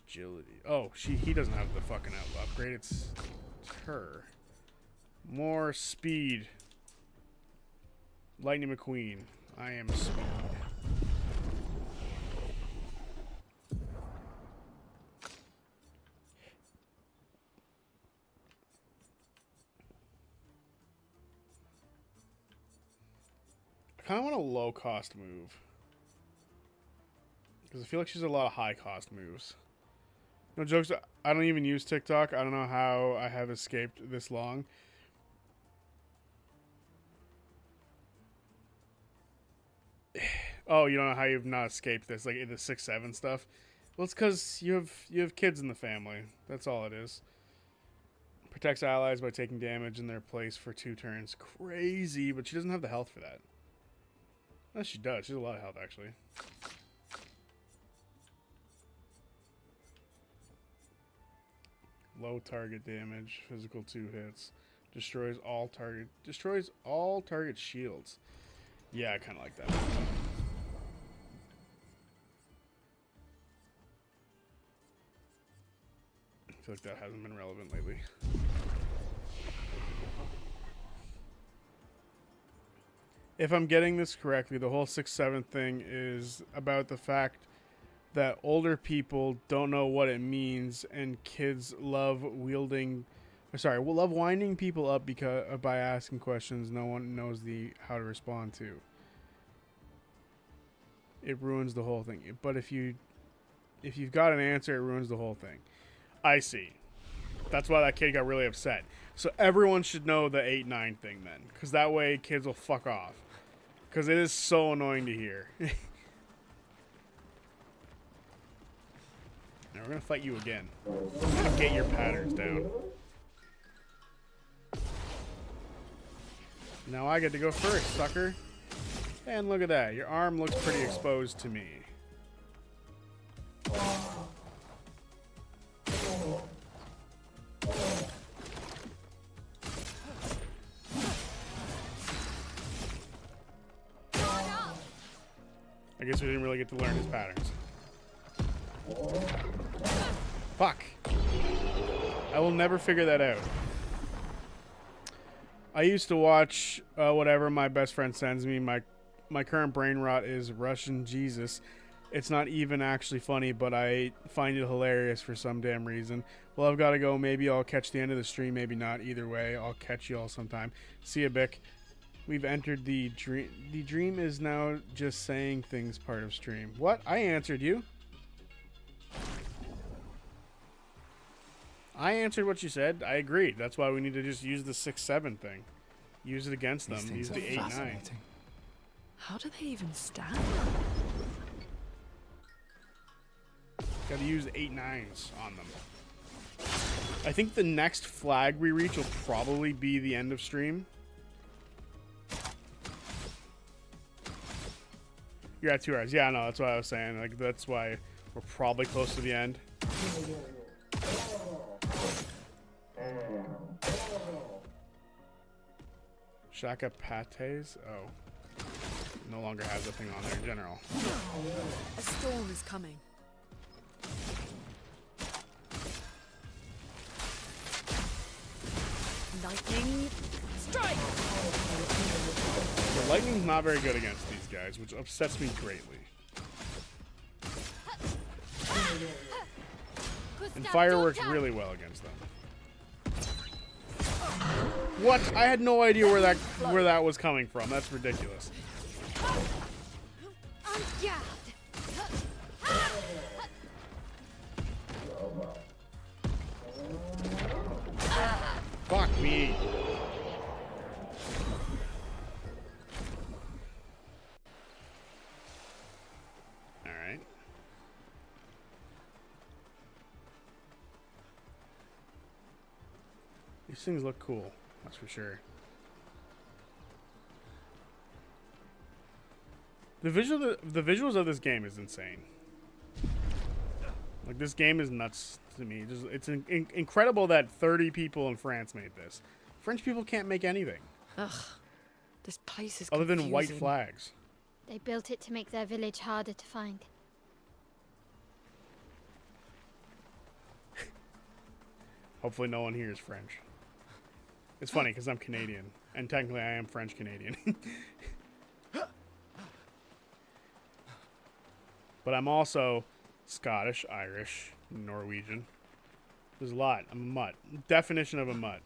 Agility. Oh, he doesn't have the fucking upgrade. It's her. More speed. Lightning McQueen. I am speed. I kind of want a low-cost move. Because I feel like she's a lot of high-cost moves. No jokes, I don't even use TikTok. I don't know how I have escaped this long. Oh, you don't know how you've not escaped this, like the 6, 7 stuff? Well, it's because you have kids in the family. That's all it is. Protects allies by taking damage in their place for 2 turns. Crazy, but she doesn't have the health for that. No, she does. She has a lot of health, actually. Low target damage, physical 2 hits. Destroys all target shields. Yeah, I kind of like that. feel like that hasn't been relevant lately. If I'm getting this correctly, the whole 6-7 thing is about the fact that older people don't know what it means, and kids love winding people up because by asking questions no one knows how to respond to. It ruins the whole thing. But if you've got an answer, it ruins the whole thing. I see. That's why that kid got really upset. So everyone should know the 8-9 thing then, because that way kids will fuck off. Because it is so annoying to hear. Now we're gonna fight you again. I'm gonna get your patterns down. Now I get to go first, sucker. And look at that. Your arm looks pretty exposed to me. I guess we didn't really get to learn his patterns. Fuck. I will never figure that out. I used to watch whatever my best friend sends me. My current brain rot is Russian Jesus. It's not even actually funny, but I find it hilarious for some damn reason. Well, I've got to go. Maybe I'll catch the end of the stream. Maybe not. Either way, I'll catch you all sometime. See ya, Bick. We've entered the dream. The dream is now just saying things part of stream. What? I answered you. I answered what you said. I agreed. That's why we need to just use the 6-7 thing. Use it against them. Use the 8-9. How do they even stand? Gotta use 8-9s on them. I think the next flag we reach will probably be the end of stream. You're at 2 hours. Yeah, no, that's what I was saying. Like, that's why we're probably close to the end. Shaka Pates? Oh. No longer has a thing on there in general. A storm is coming. Lightning strike! The lightning's not very good against these guys, which upsets me greatly. And fire works really well against them. What? I had no idea where that was coming from. That's ridiculous. Fuck me. Alright. These things look cool, that's for sure. The visuals of this game is insane. Like, this game is nuts to me. It's incredible that 30 people in France made this. French people can't make anything. Ugh. This place is other confusing. than white flags. They built it to make their village harder to find. Hopefully no one here is French. It's funny because I'm Canadian, and technically I am French Canadian. But I'm also Scottish, Irish, Norwegian. There's a lot. I'm a mutt. Definition of a mutt.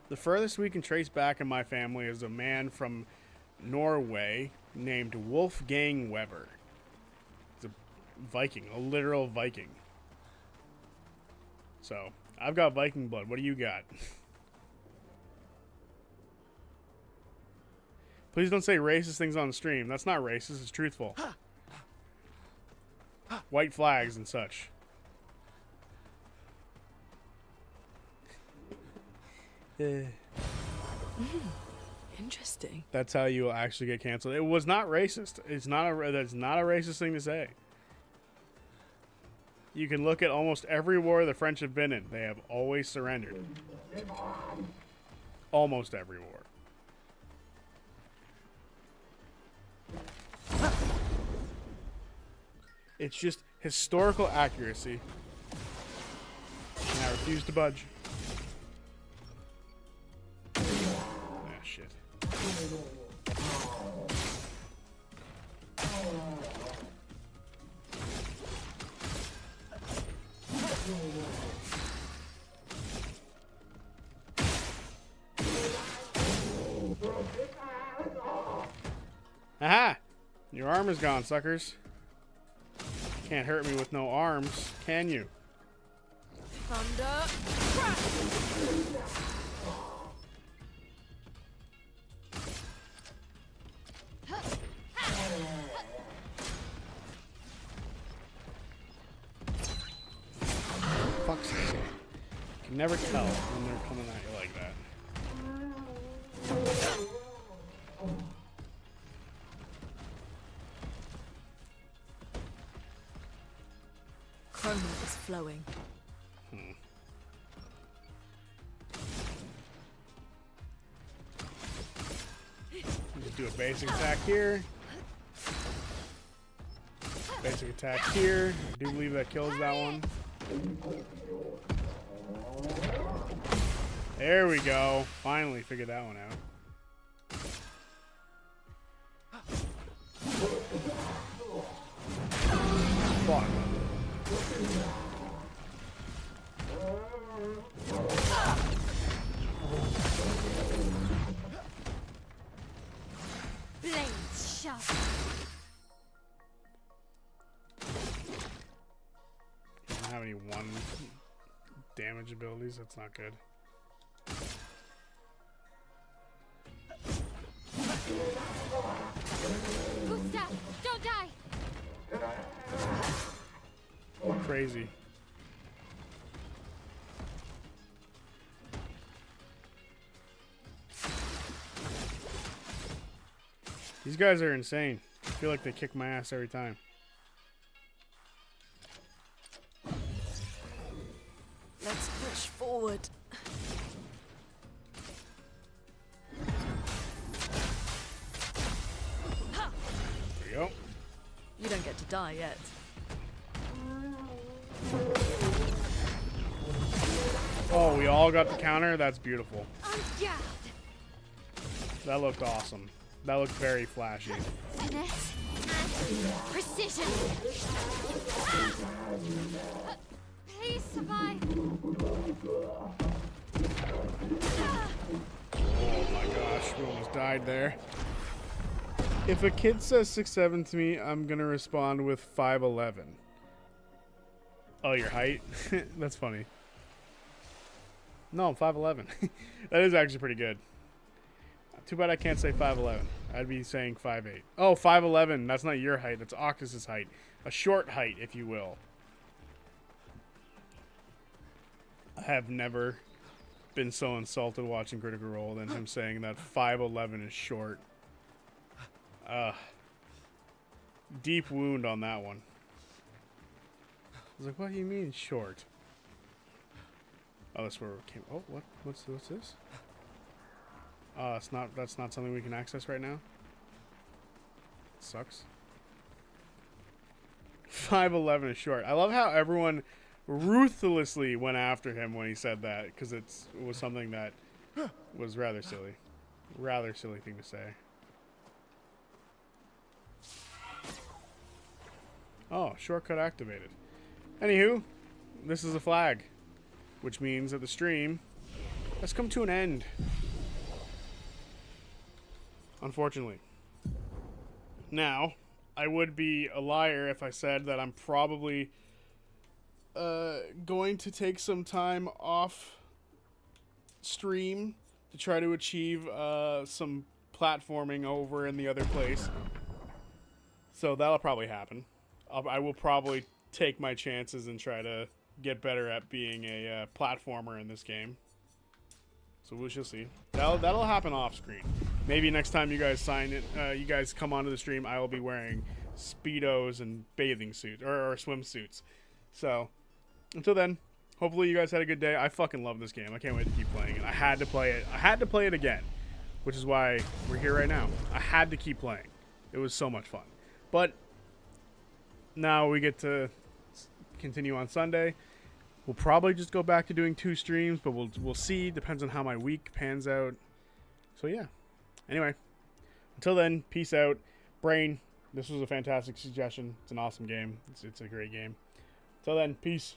The furthest we can trace back in my family is a man from Norway named Wolfgang Weber. He's a Viking, a literal Viking. So, I've got Viking blood. What do you got? Please don't say racist things on the stream. That's not racist. It's truthful. White flags and such. Interesting. That's how you will actually get canceled. It was not racist. That's not a racist thing to say. You can look at almost every war the French have been in. They have always surrendered. Almost every war. It's just historical accuracy. And I refuse to budge. Ah, shit. Aha! Your arm is gone, suckers. Can't hurt me with no arms, can you? Thunder. Fuck's sake. You can never tell when they're coming at you like that. Chroma is flowing. Just do a basic attack here. Basic attack here. I do believe that kills that one. There we go. Finally figured that one out. Fuck. Blades sharp. I don't have any one damage abilities. That's not good. Gustav, don't die. Crazy. These guys are insane. I feel like they kick my ass every time. Let's push forward. There we go. You don't get to die yet. Oh, we all got the counter? That's beautiful. On guard. That looked awesome. That looked very flashy. Finesse and precision. Ah! Please survive. Oh my gosh, we almost died there. If a kid says 6'7" to me, I'm gonna respond with 5'11". Oh, your height? That's funny. No, I'm 5'11". That is actually pretty good. Too bad I can't say 5'11". I'd be saying 5'8". Oh, 5'11". That's not your height. That's Octus's height. A short height, if you will. I have never been so insulted watching Critical Role than him saying that 5'11" is short. Deep wound on that one. I was like, what do you mean short? Oh, that's where it came. Oh, what? What's this? That's not something we can access right now. Sucks. 5'11" is short. I love how everyone ruthlessly went after him when he said that, because it was something that was rather silly. Rather silly thing to say. Oh, shortcut activated. Anywho, this is a flag, which means that the stream has come to an end. Unfortunately. Now, I would be a liar if I said that I'm probably going to take some time off stream to try to achieve some platforming over in the other place. So that'll probably happen. I will probably take my chances and try to get better at being a platformer in this game. So we shall see. That'll happen off screen. Maybe next time you guys you guys come onto the stream, I will be wearing Speedos and bathing suits or swimsuits. So until then, hopefully you guys had a good day. I fucking love this game. I can't wait to keep playing it. I had to play it. I had to play it again, which is why we're here right now. I had to keep playing. It was so much fun. But now we get to continue on Sunday. We'll probably just go back to doing 2 streams, but we'll see. Depends on how my week pans out. So yeah. Anyway, until then, peace out. Brain, this was a fantastic suggestion. It's an awesome game. It's a great game. Until then, peace.